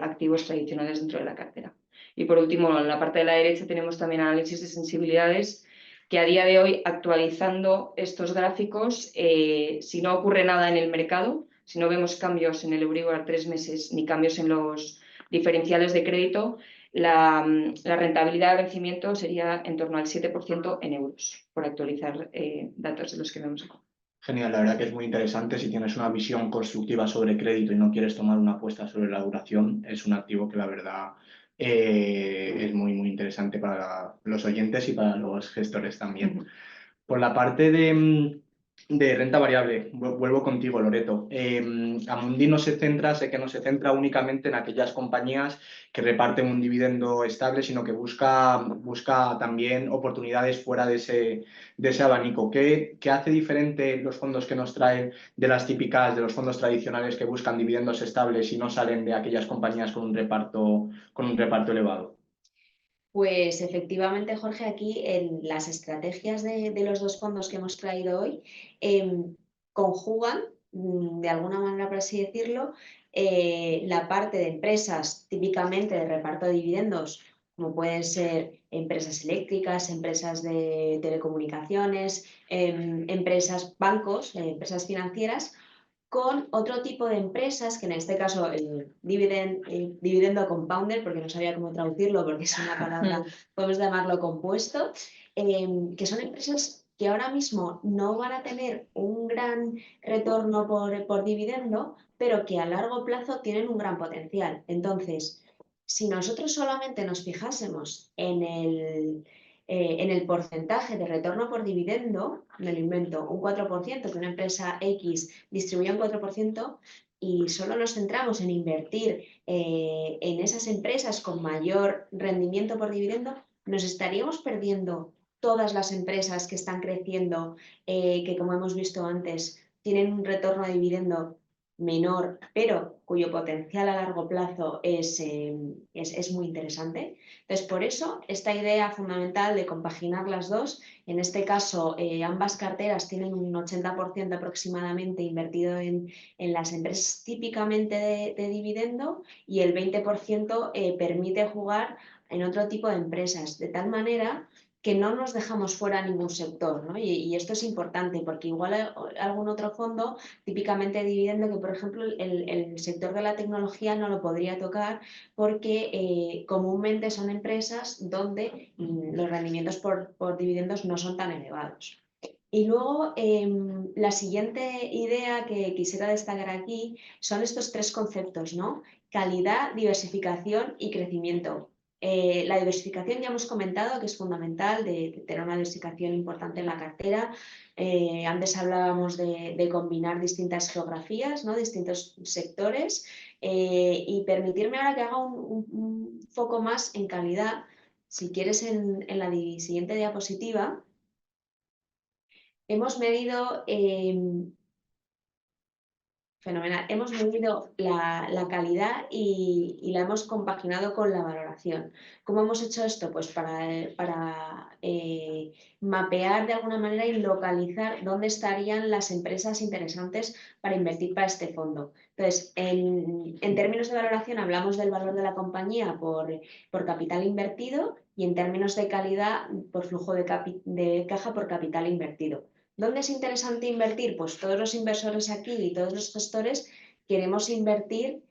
activos tradicionales dentro de la cartera. Y por último, en la parte de la derecha tenemos también análisis de sensibilidades, que a día de hoy, actualizando estos gráficos, si no ocurre nada en el mercado, si no vemos cambios en el Euribor a 3 meses ni cambios en los diferenciales de crédito, la rentabilidad de vencimiento sería en torno al 7% en euros, por actualizar datos de los que vemos aquí. Genial, la verdad que es muy interesante. Si tienes una visión constructiva sobre crédito y no quieres tomar una apuesta sobre la duración, es un activo que la verdad es muy interesante para los oyentes y para los gestores también. Por la parte de renta variable, vuelvo contigo, Loreto. Amundi no se centra, sé que no se centra únicamente en aquellas compañías que reparten un dividendo estable, sino que busca también oportunidades fuera de ese abanico. ¿Qué hace diferente los fondos que nos traen de las típicas, de los fondos tradicionales que buscan dividendos estables y no salen de aquellas compañías con un reparto elevado? Pues efectivamente, Jorge, aquí en las estrategias de los dos fondos que hemos traído hoy conjugan, de alguna manera, por así decirlo, la parte de empresas típicamente de reparto de dividendos, como pueden ser empresas eléctricas, empresas de telecomunicaciones, empresas bancos, empresas financieras, con otro tipo de empresas, que en este caso el dividendo compounder, porque no sabía cómo traducirlo, porque es una palabra, podemos llamarlo compuesto, que son empresas que ahora mismo no van a tener un gran retorno por dividendo, pero que a largo plazo tienen un gran potencial. Entonces, si nosotros solamente nos fijásemos en el porcentaje de retorno por dividendo, me lo invento, un 4%, que una empresa X distribuye un 4%, y solo nos centramos en invertir en esas empresas con mayor rendimiento por dividendo, nos estaríamos perdiendo todas las empresas que están creciendo, que como hemos visto antes, tienen un retorno de dividendo menor, pero cuyo potencial a largo plazo es muy interesante. Entonces, por eso, esta idea fundamental de compaginar las dos, en este caso, ambas carteras tienen un 80% aproximadamente invertido en las empresas típicamente de dividendo, y el 20% permite jugar en otro tipo de empresas, de tal manera que no nos dejamos fuera ningún sector, ¿no? Y esto es importante porque igual algún otro fondo típicamente de dividendo, que por ejemplo el sector de la tecnología no lo podría tocar, porque comúnmente son empresas donde los rendimientos por dividendos no son tan elevados. Y luego, la siguiente idea que quisiera destacar aquí son estos tres conceptos, ¿no? Calidad, diversificación y crecimiento. La diversificación ya hemos comentado que es fundamental, de tener una diversificación importante en la cartera. Antes hablábamos de combinar distintas geografías, ¿no? Distintos sectores, y permitirme ahora que haga un foco más en calidad. Si quieres, en la siguiente diapositiva hemos medido, fenomenal, hemos medido la calidad y la hemos compaginado con la valoración. ¿Cómo hemos hecho esto? Pues para mapear de alguna manera y localizar dónde estarían las empresas interesantes para invertir para este fondo. Entonces, en términos de valoración hablamos del valor de la compañía por capital invertido, y en términos de calidad por flujo de caja por capital invertido. ¿Dónde es interesante invertir? Pues todos los inversores aquí y todos los gestores queremos invertir,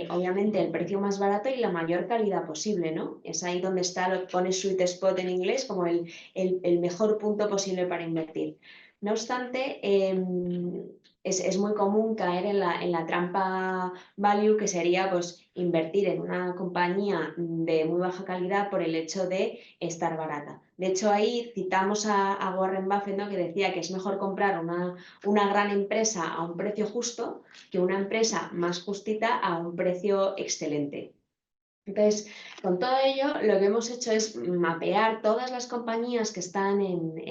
obviamente, el precio más barato y la mayor calidad posible, ¿no? Es ahí donde está, lo pone sweet spot en inglés, como el mejor punto posible para invertir. No obstante, es muy común caer en la trampa value, que sería pues invertir en una compañía de muy baja calidad por el hecho de estar barata. De hecho, ahí citamos a Warren Buffett, ¿no? Que decía que es mejor comprar una gran empresa a un precio justo que una empresa más justita a un precio excelente. Entonces, con todo ello, lo que hemos hecho es mapear todas las compañías que están en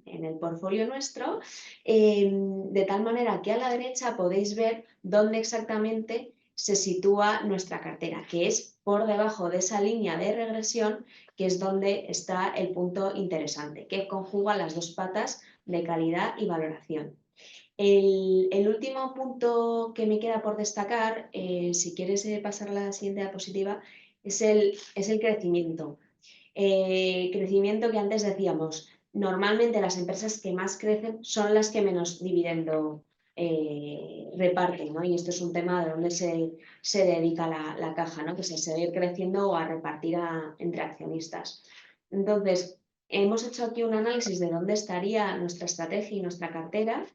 el portfolio nuestro, de tal manera que a la derecha podéis ver dónde exactamente se sitúa nuestra cartera, que es por debajo de esa línea de regresión, que es donde está el punto interesante, que conjuga las dos patas de calidad y valoración. El último punto que me queda por destacar, si quieres pasar a la siguiente diapositiva, es el crecimiento. Crecimiento que antes decíamos, normalmente las empresas que más crecen son las que menos dividendo reparten, ¿no? Y esto es un tema de donde se dedica la caja, ¿no? Que se va a ir creciendo o a repartir entre accionistas. Entonces, hemos hecho aquí un análisis de dónde estaría nuestra estrategia y nuestra cartera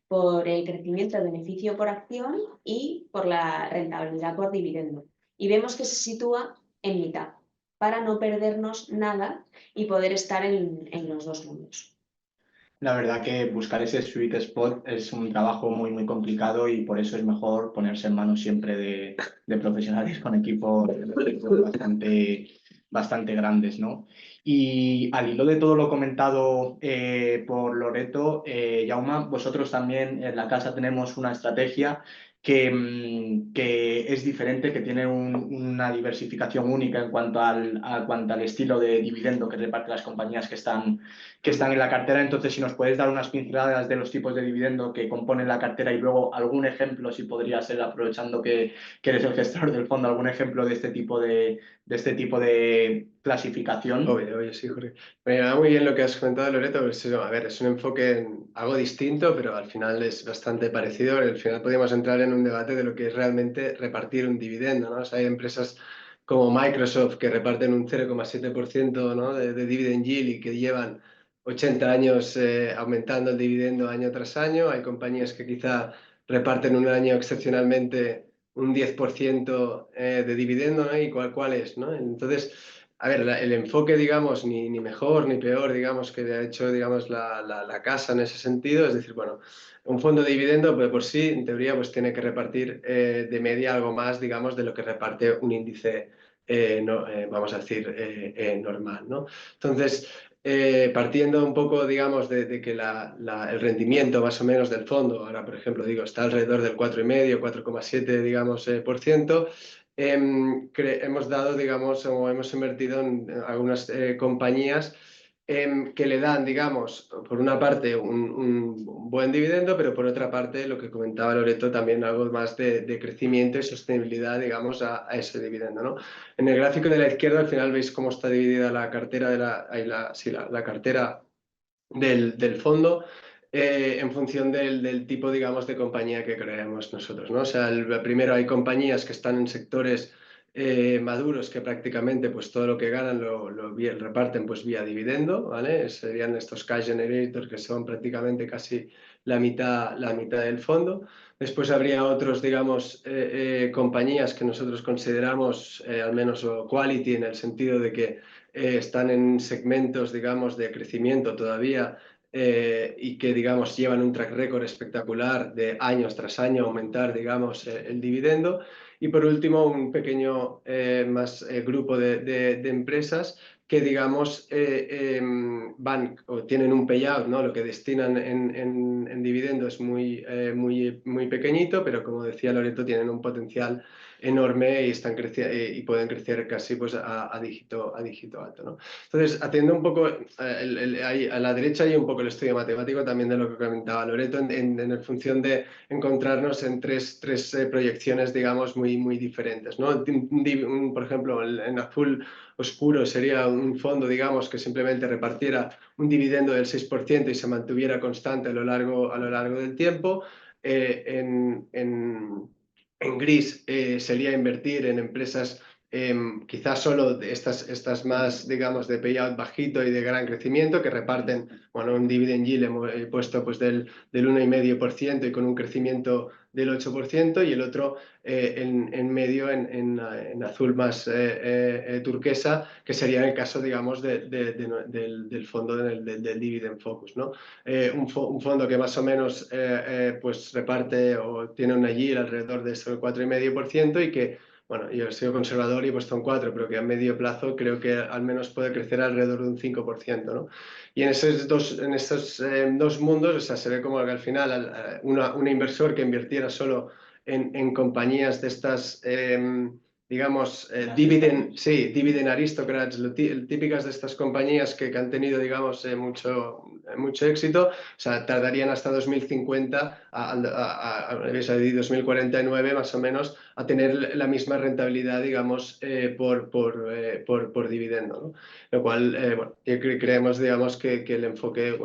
por el crecimiento de beneficio por acción y por la rentabilidad por dividendo. Y vemos que se sitúa en mitad, para no perdernos nada y poder estar en los dos mundos. La verdad que buscar ese sweet spot es un trabajo muy, muy complicado y por eso es mejor ponerse en manos siempre de profesionales con equipos bastante grandes, ¿no? Y al hilo de todo lo comentado por Loreto, Jaume, vosotros también en la casa tenemos una estrategia que es diferente, que tiene una diversificación única en cuanto al estilo de dividendo que reparte las compañías que están en la cartera. Entonces, si nos puedes dar unas pinceladas de los tipos de dividendo que componen la cartera y luego algún ejemplo, si podría ser, aprovechando que eres el gestor del fondo, algún ejemplo de este tipo de clasificación. Oye, sí, Jorge. Me va muy bien lo que has comentado, Loreto. Pues eso, a ver, es un enfoque algo distinto, pero al final es bastante parecido. Al final podríamos entrar en un debate de lo que es realmente repartir un dividendo, ¿no? O sea, hay empresas como Microsoft que reparten un 0,7%, ¿no? de dividend yield y que llevan 80 años aumentando el dividendo año tras año. Hay compañías que quizá reparten un año excepcionalmente un 10% de dividendo, ¿no? ¿Y cuál es, ¿no? Entonces, a ver, el enfoque, digamos, ni mejor ni peor, digamos, que ha hecho, digamos, la casa en ese sentido. Es decir, bueno, un fondo de dividendo, pues por sí, en teoría, pues tiene que repartir de media algo más, digamos, de lo que reparte un índice, vamos a decir, normal, ¿no? Entonces, partiendo un poco, digamos, de que el rendimiento más o menos del fondo, ahora, por ejemplo, digo, está alrededor del 4,5, 4,7, digamos, por ciento. Hemos dado, digamos, o hemos invertido en algunas compañías que le dan, digamos, por una parte un buen dividendo, pero por otra parte, lo que comentaba Loreto, también algo más de crecimiento y sostenibilidad, digamos, a ese dividendo, ¿no? En el gráfico de la izquierda, al final veis cómo está dividida la cartera la cartera del fondo. En función del tipo, digamos, de compañía que creemos nosotros, ¿no? O sea, primero hay compañías que están en sectores maduros que prácticamente pues todo lo que ganan lo reparten pues vía dividendo, ¿vale? Serían estos cash generators que son prácticamente casi la mitad del fondo. Después habría otros, digamos, compañías que nosotros consideramos al menos quality, en el sentido de que están en segmentos, digamos, de crecimiento todavía y que, digamos, llevan un track record espectacular de años tras año aumentar, digamos, el dividendo. Y por último, un pequeño grupo de empresas que, digamos, van o tienen un payout, ¿no? Lo que destinan en dividendo es muy pequeñito, pero como decía Loreto, tienen un potencial enorme y están y pueden crecer casi pues, a dígito alto, ¿no? Entonces, haciendo un poco, ahí a la derecha hay un poco el estudio matemático también de lo que comentaba Loreto, en función de encontrarnos en tres proyecciones, digamos, muy diferentes, ¿no? Por ejemplo, en azul oscuro sería un fondo, digamos, que simplemente repartiera un dividendo del 6% y se mantuviera constante a lo largo del tiempo. En gris sería invertir en empresas quizás solo estas más, digamos, de payout bajito y de gran crecimiento, que reparten, bueno, un dividend yield hemos puesto pues del 1,5% y con un crecimiento del 8%, y el otro en medio, en azul más turquesa, que sería el caso, digamos, del fondo del Dividend Focus, ¿no? Un fondo que más o menos pues reparte o tiene una yield alrededor de ese 4,5% y que, bueno, yo he sido conservador y he puesto un 4, pero que a medio plazo creo que al menos puede crecer alrededor de un 5%, ¿no? Y en estos dos mundos, o sea, se ve como que al final un inversor que invirtiera solo en compañías de estas, digamos, dividend aristocrats, típicas de estas compañías que han tenido, digamos, mucho éxito, o sea, tardarían hasta 2050, a 2049 más o menos, a tener la misma rentabilidad, digamos, por dividendo, ¿no? Lo cual, bueno, creemos, digamos, que el enfoque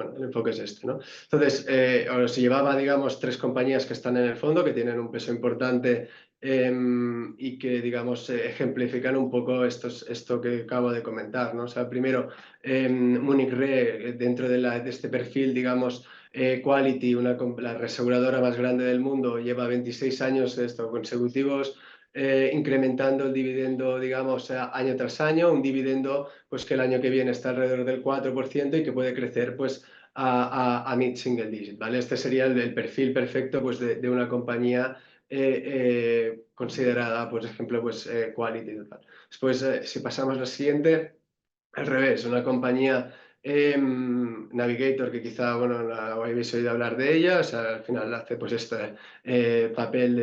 es este, ¿no? Entonces, ahora se llevaba, digamos, tres compañías que están en el fondo, que tienen un peso importante y que, digamos, ejemplifican un poco esto que acabo de comentar, ¿no? O sea, primero, Munich Re, dentro de este perfil, digamos, Quality, la reaseguradora más grande del mundo, lleva 26 años consecutivos incrementando el dividendo, digamos, año tras año, un dividendo pues, que el año que viene está alrededor del 4% y que puede crecer pues, a mid-single digit, ¿vale? Este sería el perfil perfecto pues, de una compañía considerada, por ejemplo, pues, Quality. Después, si pasamos a la siguiente, al revés, una compañía Navigator, que quizá, bueno, habéis oído hablar de ella, o sea, al final hace pues este papel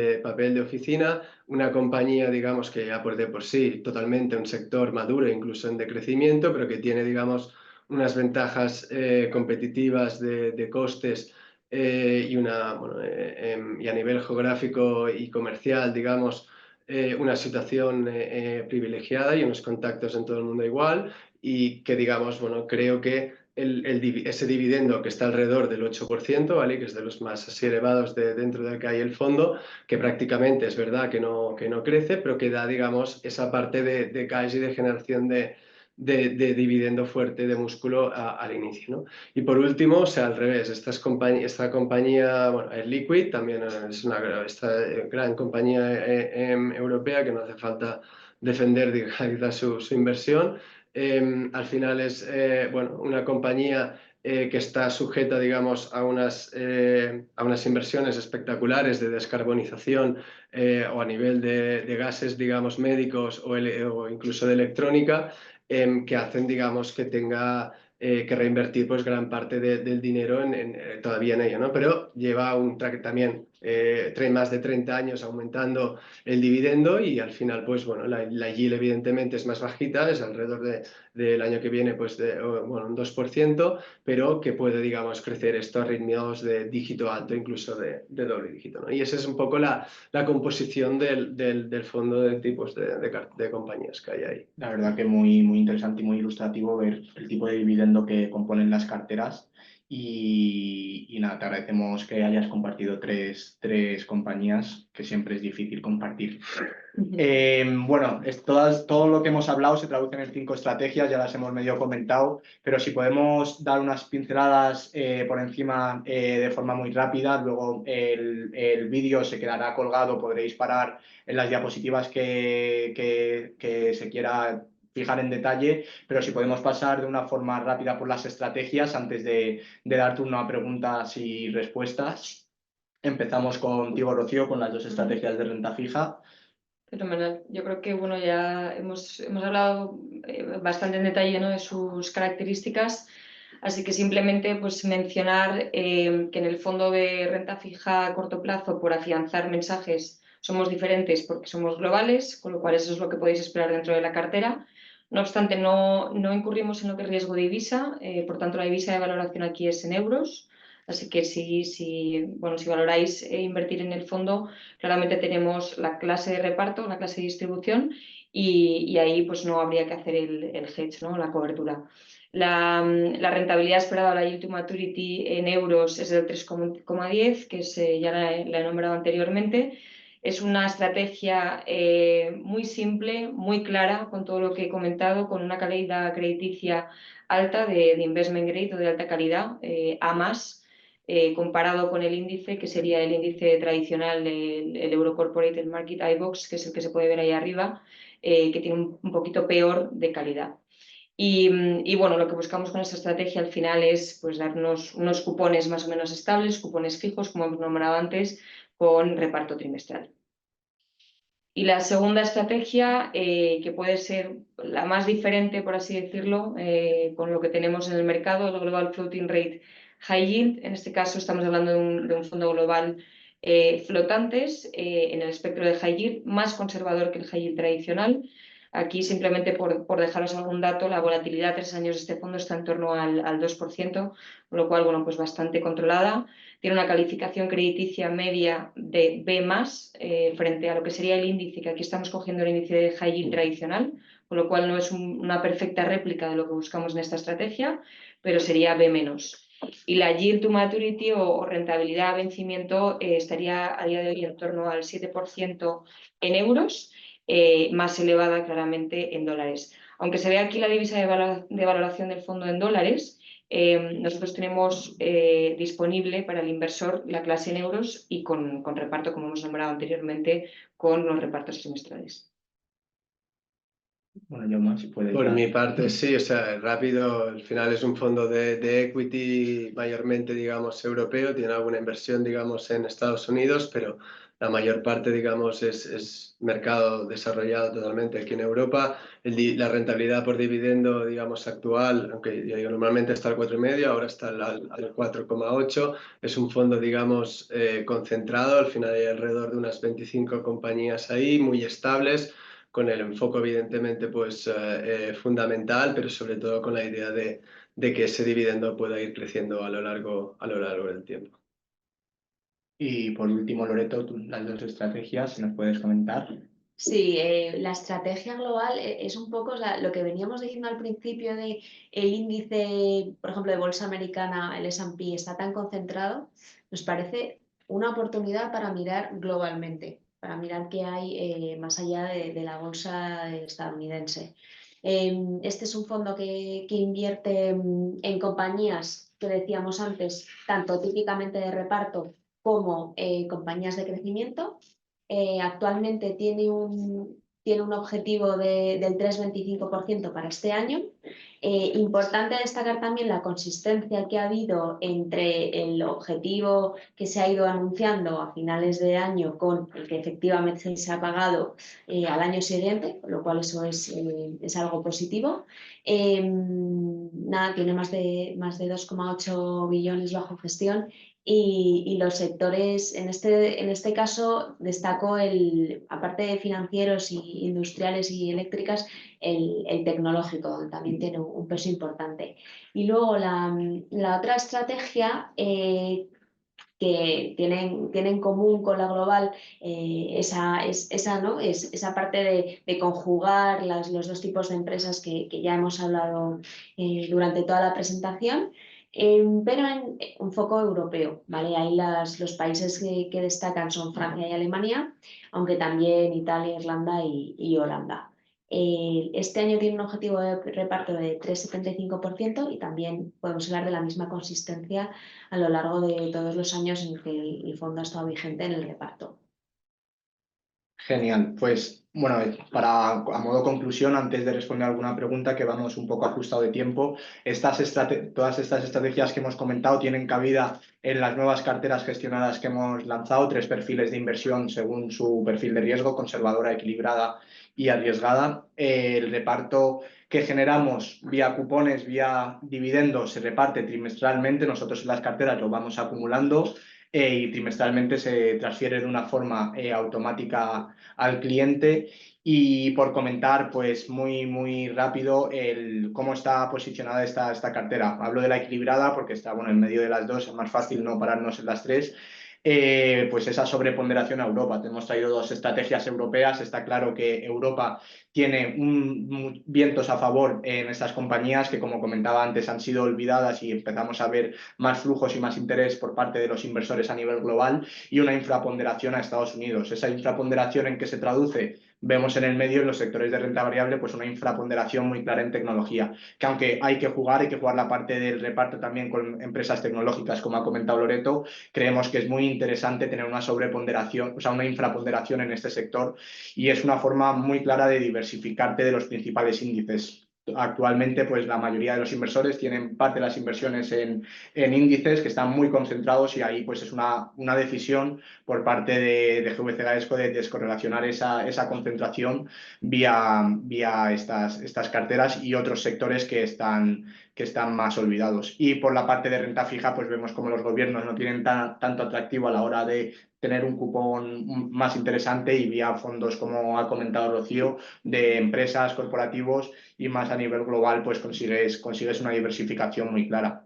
de oficina, una compañía, digamos, que ya por de por sí, totalmente un sector maduro, incluso en decrecimiento, pero que tiene, digamos, unas ventajas competitivas de costes y y a nivel geográfico y comercial, digamos, una situación privilegiada y unos contactos en todo el mundo igual, y que, digamos, bueno, creo que ese dividendo que está alrededor del 8%, ¿vale? Que es de los más así elevados dentro del que hay el fondo, que prácticamente es verdad que no crece, pero que da, digamos, esa parte de cash y de generación de dividendo fuerte, de músculo al inicio, ¿no? Y por último, o sea, al revés, esta compañía, bueno, Air Liquid también es esta gran compañía europea que no hace falta defender, digamos, su inversión. Al final es bueno, una compañía que está sujeta, digamos, a unas inversiones espectaculares de descarbonización o a nivel de gases, digamos, médicos o incluso de electrónica, que hacen, digamos, que tenga que reinvertir pues, gran parte del dinero todavía en ello, ¿no? Pero lleva un track también, más de 30 años aumentando el dividendo y al final, pues bueno, la yield evidentemente es más bajita, es alrededor del año que viene, pues bueno, un 2%, pero que puede, digamos, crecer esto a ritmos de dígito alto, incluso de doble dígito, ¿no? Y esa es un poco la composición del fondo de tipos de compañías que hay ahí. La verdad que muy, muy interesante y muy ilustrativo ver el tipo de dividendo que componen las carteras. Y nada, te agradecemos que hayas compartido tres compañías, que siempre es difícil compartir. Bueno, todo lo que hemos hablado se traduce en 5 estrategias, ya las hemos medio comentado, pero si podemos dar unas pinceladas por encima de forma muy rápida, luego el vídeo se quedará colgado, podréis parar en las diapositivas que se quiera fijar en detalle, pero si podemos pasar de una forma rápida por las estrategias antes de darte una preguntas y respuestas. Empezamos contigo, Rocío, con las 2 estrategias de renta fija. Fenomenal. Yo creo que bueno, ya hemos hablado bastante en detalle, ¿no?, de sus características, así que simplemente pues, mencionar que en el fondo de renta fija a corto plazo, por afianzar mensajes, somos diferentes porque somos globales, con lo cual eso es lo que podéis esperar dentro de la cartera. No obstante, no incurrimos en lo que es riesgo de divisa, por tanto la divisa de valoración aquí es en euros. Así que si valoráis invertir en el fondo, claramente tenemos la clase de reparto, la clase de distribución y ahí pues no habría que hacer el hedge, ¿no?, la cobertura. La rentabilidad esperada, la yield to maturity en euros es del 3,10, que ya la he nombrado anteriormente. Es una estrategia muy simple, muy clara, con todo lo que he comentado, con una calidad crediticia alta de investment grade o de alta calidad, A+, comparado con el índice, que sería el índice tradicional, el Euro Corporate Market iBoxx, que es el que se puede ver ahí arriba, que tiene un poquito peor de calidad. Y bueno, lo que buscamos con esta estrategia al final es pues, darnos unos cupones más o menos estables, cupones fijos, como hemos nombrado antes, con reparto trimestral. Y la segunda estrategia, que puede ser la más diferente, por así decirlo, con lo que tenemos en el mercado, el Global Floating Rate High Yield. En este caso estamos hablando de un fondo global flotantes en el espectro de High Yield, más conservador que el High Yield tradicional. Aquí simplemente por dejaros algún dato, la volatilidad a 3 años de este fondo está en torno al 2%, con lo cual, bueno, pues bastante controlada. Tiene una calificación crediticia media de B+, frente a lo que sería el índice, que aquí estamos cogiendo el índice de High Yield tradicional, con lo cual no es una perfecta réplica de lo que buscamos en esta estrategia, pero sería B-. Y la yield to maturity o rentabilidad a vencimiento estaría a día de hoy en torno al 7% en euros, más elevada claramente en dólares. Aunque se ve aquí la divisa de valoración del fondo en dólares, nosotros tenemos disponible para el inversor la clase en euros y con reparto, como hemos nombrado anteriormente, con los repartos trimestrales. Bueno, yo más, si puedes. Por dar. mi parte, sí, o sea, rápido, al final es un fondo de equity mayormente, digamos, europeo, tiene alguna inversión, digamos, en Estados Unidos, pero la mayor parte, digamos, es mercado desarrollado totalmente aquí en Europa. La rentabilidad por dividendo, digamos, actual, aunque ya digo, normalmente está al 4,5, ahora está al 4,8. Es un fondo, digamos, concentrado, al final hay alrededor de unas 25 compañías ahí, muy estables, con el enfoque evidentemente pues fundamental, pero sobre todo con la idea de que ese dividendo pueda ir creciendo a lo largo del tiempo. Y por último, Loreto, las dos estrategias, si nos puedes comentar. Sí, la estrategia global es un poco lo que veníamos diciendo al principio de el índice, por ejemplo, de bolsa americana, el S&P, está tan concentrado, nos parece una oportunidad para mirar globalmente, para mirar qué hay más allá de la bolsa estadounidense. Este es un fondo que invierte en compañías que decíamos antes, tanto típicamente de reparto como compañías de crecimiento. Actualmente tiene un objetivo del 3,25% para este año. Importante destacar también la consistencia que ha habido entre el objetivo que se ha ido anunciando a finales de año con el que efectivamente se ha pagado al año siguiente, con lo cual eso es algo positivo. Tiene más de 2,8 billones bajo gestión. Y los sectores, en este caso, destaco aparte de financieros y industriales y eléctricas, el tecnológico, donde también tiene un peso importante. Y luego la otra estrategia que tiene en común con la global, esa parte de conjugar los dos tipos de empresas que ya hemos hablado durante toda la presentación. Pero en un foco europeo, ¿vale? Ahí los países que destacan son Francia y Alemania, aunque también Italia, Irlanda y Holanda. Este año tiene un objetivo de reparto de 3,75% y también podemos hablar de la misma consistencia a lo largo de todos los años en que el fondo ha estado vigente en el reparto. Genial, pues bueno, a modo conclusión, antes de responder alguna pregunta, que vamos un poco ajustado de tiempo, todas estas estrategias que hemos comentado tienen cabida en las nuevas carteras gestionadas que hemos lanzado, 3 perfiles de inversión según su perfil de riesgo, conservadora, equilibrada y arriesgada. El reparto que generamos vía cupones, vía dividendos, se reparte trimestralmente, nosotros en las carteras lo vamos acumulando. Y trimestralmente se transfiere de una forma automática al cliente. Y por comentar, pues muy rápido, cómo está posicionada esta cartera. Hablo de la equilibrada porque está en medio de las dos, es más fácil no pararnos en las tres. Pues esa sobreponderación a Europa. Hemos traído 2 estrategias europeas. Está claro que Europa tiene vientos a favor en estas compañías que, como comentaba antes, han sido olvidadas y empezamos a ver más flujos y más interés por parte de los inversores a nivel global, y una infraponderación a Estados Unidos. Esa infraponderación, ¿en qué se traduce? Vemos en el medio, en los sectores de renta variable, pues una infraponderación muy clara en tecnología, que aunque hay que jugar la parte del reparto también con empresas tecnológicas, como ha comentado Loreto, creemos que es muy interesante tener una sobreponderación, o sea, una infraponderación en este sector, y es una forma muy clara de diversificarte de los principales índices. Actualmente, pues la mayoría de los inversores tienen parte de las inversiones en índices que están muy concentrados, y ahí pues es una decisión por parte de GVC Gaesco de descorrelacionar esa concentración vía estas carteras y otros sectores que están más olvidados. Y por la parte de renta fija, pues vemos como los gobiernos no tienen tanto atractivo a la hora de tener un cupón más interesante, y vía fondos, como ha comentado Rocío, de empresas, corporativos y más a nivel global, pues consigues una diversificación muy clara.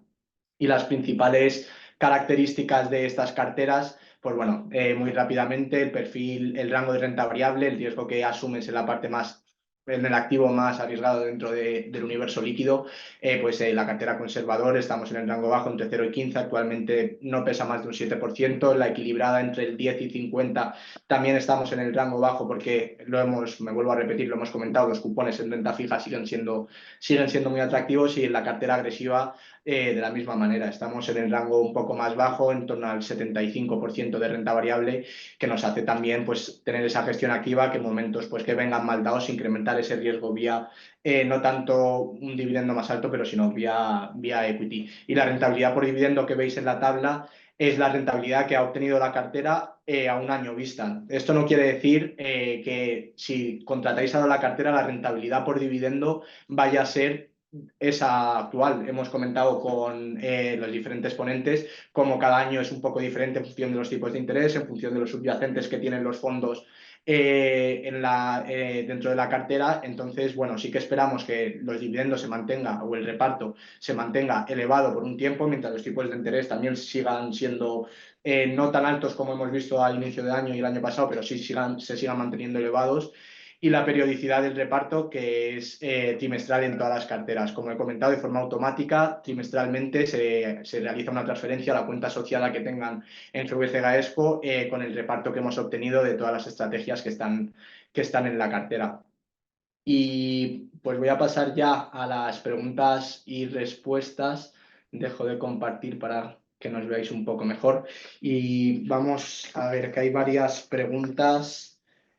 Y las principales características de estas carteras, pues bueno, muy rápidamente, el perfil, el rango de renta variable, el riesgo que asumes en la parte más en el activo más arriesgado dentro del universo líquido, pues la cartera conservador estamos en el rango bajo entre 0 y 15, actualmente no pesa más de un 7%, la equilibrada entre el 10 y 50 también estamos en el rango bajo porque me vuelvo a repetir, lo hemos comentado, los cupones en renta fija siguen siendo muy atractivos y en la cartera agresiva de la misma manera. Estamos en el rango un poco más bajo, en torno al 75% de renta variable, que nos hace también pues, tener esa gestión activa que en momentos pues, que vengan mal dados, incrementar ese riesgo vía no tanto un dividendo más alto, pero sino vía equity. Y la rentabilidad por dividendo que veis en la tabla es la rentabilidad que ha obtenido la cartera a un año vista. Esto no quiere decir que si contratáis ahora la cartera, la rentabilidad por dividendo vaya a ser esa actual. Hemos comentado con los diferentes ponentes cómo cada año es un poco diferente en función de los tipos de interés, en función de los subyacentes que tienen los fondos dentro de la cartera. Entonces, bueno, sí que esperamos que los dividendos se mantenga o el reparto se mantenga elevado por un tiempo, mientras los tipos de interés también sigan siendo no tan altos como hemos visto al inicio de año y el año pasado, pero sí se sigan manteniendo elevados. Y la periodicidad del reparto, que es trimestral en todas las carteras. Como he comentado, de forma automática, trimestralmente se realiza una transferencia a la cuenta asociada que tengan en GVC Gaesco con el reparto que hemos obtenido de todas las estrategias que están en la cartera. Y pues voy a pasar ya a las preguntas y respuestas. Dejo de compartir para que nos veáis un poco mejor. Y vamos a ver que hay varias preguntas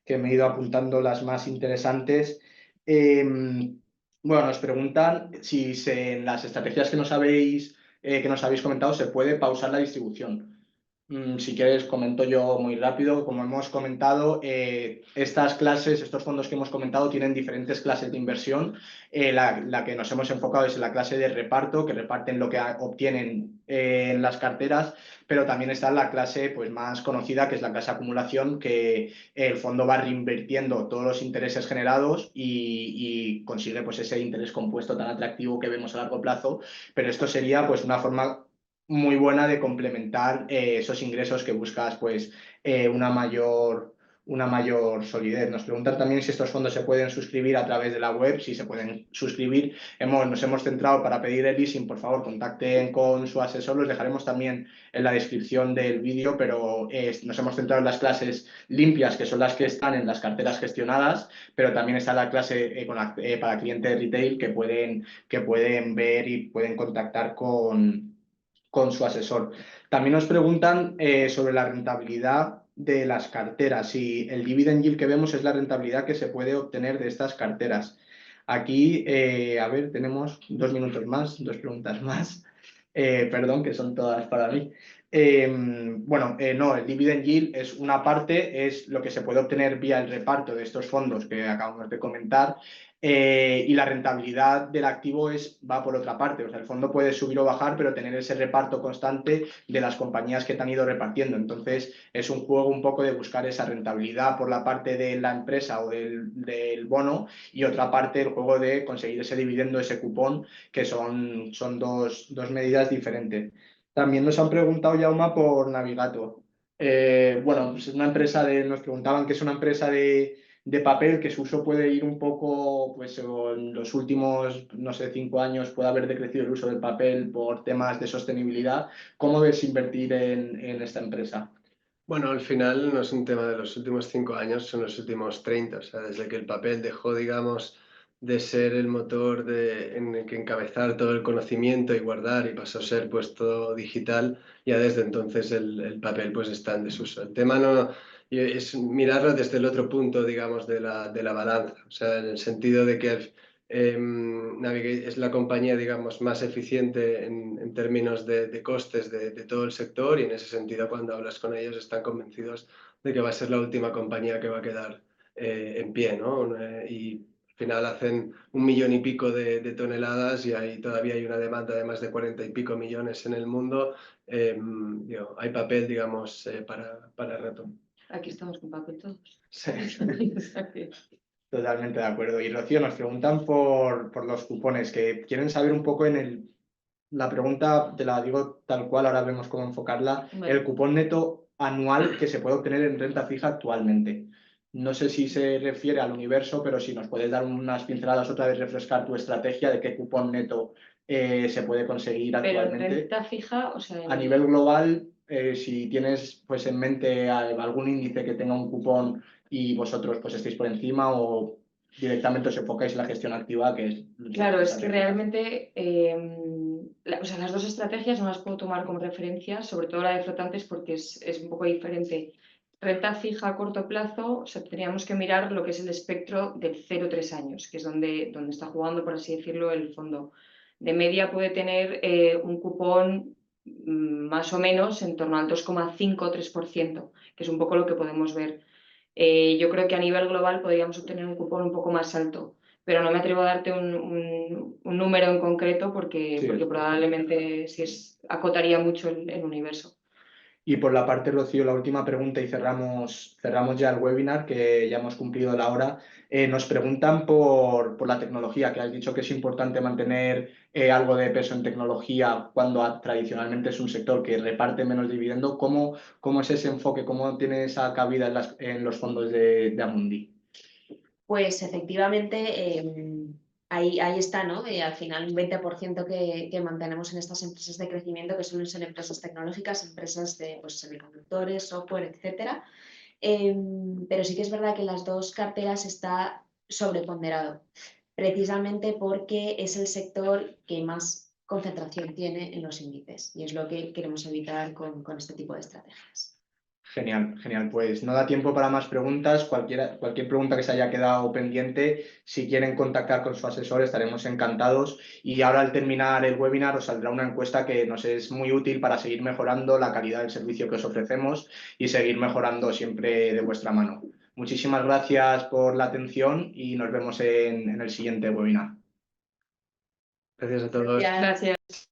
que me he ido apuntando, las más interesantes. Bueno, nos preguntan si en las estrategias que nos habéis comentado se puede pausar la distribución. Si quieres, comento yo muy rápido. Como hemos comentado, estos fondos que hemos comentado tienen diferentes clases de inversión. La que nos hemos enfocado es en la clase de reparto, que reparten lo que obtienen en las carteras, pero también está la clase pues, más conocida, que es la clase de acumulación, que el fondo va reinvirtiendo todos los intereses generados y consigue pues, ese interés compuesto tan atractivo que vemos a largo plazo. Pero esto sería pues, una forma muy buena de complementar esos ingresos que buscas, pues una mayor solidez. Nos preguntan también si estos fondos se pueden suscribir a través de la web, si se pueden suscribir. Nos hemos centrado para pedir el leasing, por favor, contacten con su asesor, los dejaremos también en la descripción del vídeo, pero nos hemos centrado en las clases limpias, que son las que están en las carteras gestionadas, pero también está la clase para clientes retail que pueden ver y pueden contactar con su asesor. También nos preguntan sobre la rentabilidad de las carteras y el dividend yield que vemos es la rentabilidad que se puede obtener de estas carteras. Aquí, a ver, tenemos 2 minutos más, 2 preguntas más. Perdón, que son todas para mí. No, el dividend yield es una parte, es lo que se puede obtener vía el reparto de estos fondos que acabamos de comentar, y la rentabilidad del activo va por otra parte. O sea, el fondo puede subir o bajar, pero tener ese reparto constante de las compañías que te han ido repartiendo. Entonces, es un juego un poco de buscar esa rentabilidad por la parte de la empresa o del bono, y otra parte el juego de conseguir ese dividendo, ese cupón, que son dos medidas diferentes. También nos han preguntado, Jaume, por Navigato. Pues es una empresa nos preguntaban que es una empresa de papel, que su uso puede ir un poco, pues en los últimos, no sé, 5 años puede haber decrecido el uso del papel por temas de sostenibilidad. ¿Cómo ves invertir en esta empresa? Bueno, al final no es un tema de los últimos 5 años, son los últimos 30. O sea, desde que el papel dejó, digamos, de ser el motor en el que encabezar todo el conocimiento y guardar, y pasó a ser pues todo digital, ya desde entonces el papel pues está en desuso. El tema no es mirarlo desde el otro punto, digamos, de la balanza. O sea, en el sentido de que Navigate es la compañía, digamos, más eficiente en términos de costes de todo el sector, y en ese sentido, cuando hablas con ellos, están convencidos de que va a ser la última compañía que va a quedar en pie, ¿no? Y al final hacen 1 millón y pico de toneladas, y todavía hay una demanda de más de 40 y pico millones en el mundo. Hay papel, digamos, para rato. Aquí estamos con papel todos. Sí. Totalmente de acuerdo. Y Rocío, nos preguntan por los cupones, que quieren saber un poco la pregunta, te la digo tal cual, ahora vemos cómo enfocarla, Vale. el cupón neto anual que se puede obtener en renta fija actualmente. No sé si se refiere al universo, pero si nos puedes dar unas pinceladas otra vez, refrescar tu estrategia de qué cupón neto se puede conseguir Pero en actualmente. renta fija, o sea, A nivel global, si tienes pues en mente algún índice que tenga un cupón y vosotros pues estéis por encima o directamente os enfocáis en la gestión activa, que es... Claro, es que realmente o sea, las dos estrategias no las puedo tomar como referencia, sobre todo la de flotantes porque es un poco diferente. Renta fija a corto plazo, o sea, tendríamos que mirar lo que es el espectro del 0-3 años, que es donde está jugando, por así decirlo, el fondo. De media puede tener un cupón más o menos en torno al 2,5 o 3%, que es un poco lo que podemos ver. Yo creo que a nivel global podríamos obtener un cupón un poco más alto, pero no me atrevo a darte un número en concreto porque, Sí, porque probablemente acotaría mucho el universo. y por la parte, Rocío, la última pregunta y cerramos ya el webinar, que ya hemos cumplido la hora. Nos preguntan por la tecnología, que has dicho que es importante mantener algo de peso en tecnología cuando tradicionalmente es un sector que reparte menos dividendo. ¿Cómo es ese enfoque? ¿Cómo tiene esa cabida en los fondos de Amundi? Pues efectivamente, ahí está, ¿no? Al final un 20% que mantenemos en estas empresas de crecimiento, que suelen ser empresas tecnológicas, empresas de pues, semiconductores, software, etcétera. Pero sí que es verdad que las dos carteras está sobreponderado, precisamente porque es el sector que más concentración tiene en los índices y es lo que queremos evitar con este tipo de estrategias. Genial, genial. Pues no da tiempo para más preguntas. Cualquier pregunta que se haya quedado pendiente, si quieren contactar con su asesor, estaremos encantados. Y ahora al terminar el webinar os saldrá una encuesta que nos es muy útil para seguir mejorando la calidad del servicio que os ofrecemos y seguir mejorando siempre de vuestra mano. Muchísimas gracias por la atención y nos vemos en el siguiente webinar. Gracias a todos. Gracias.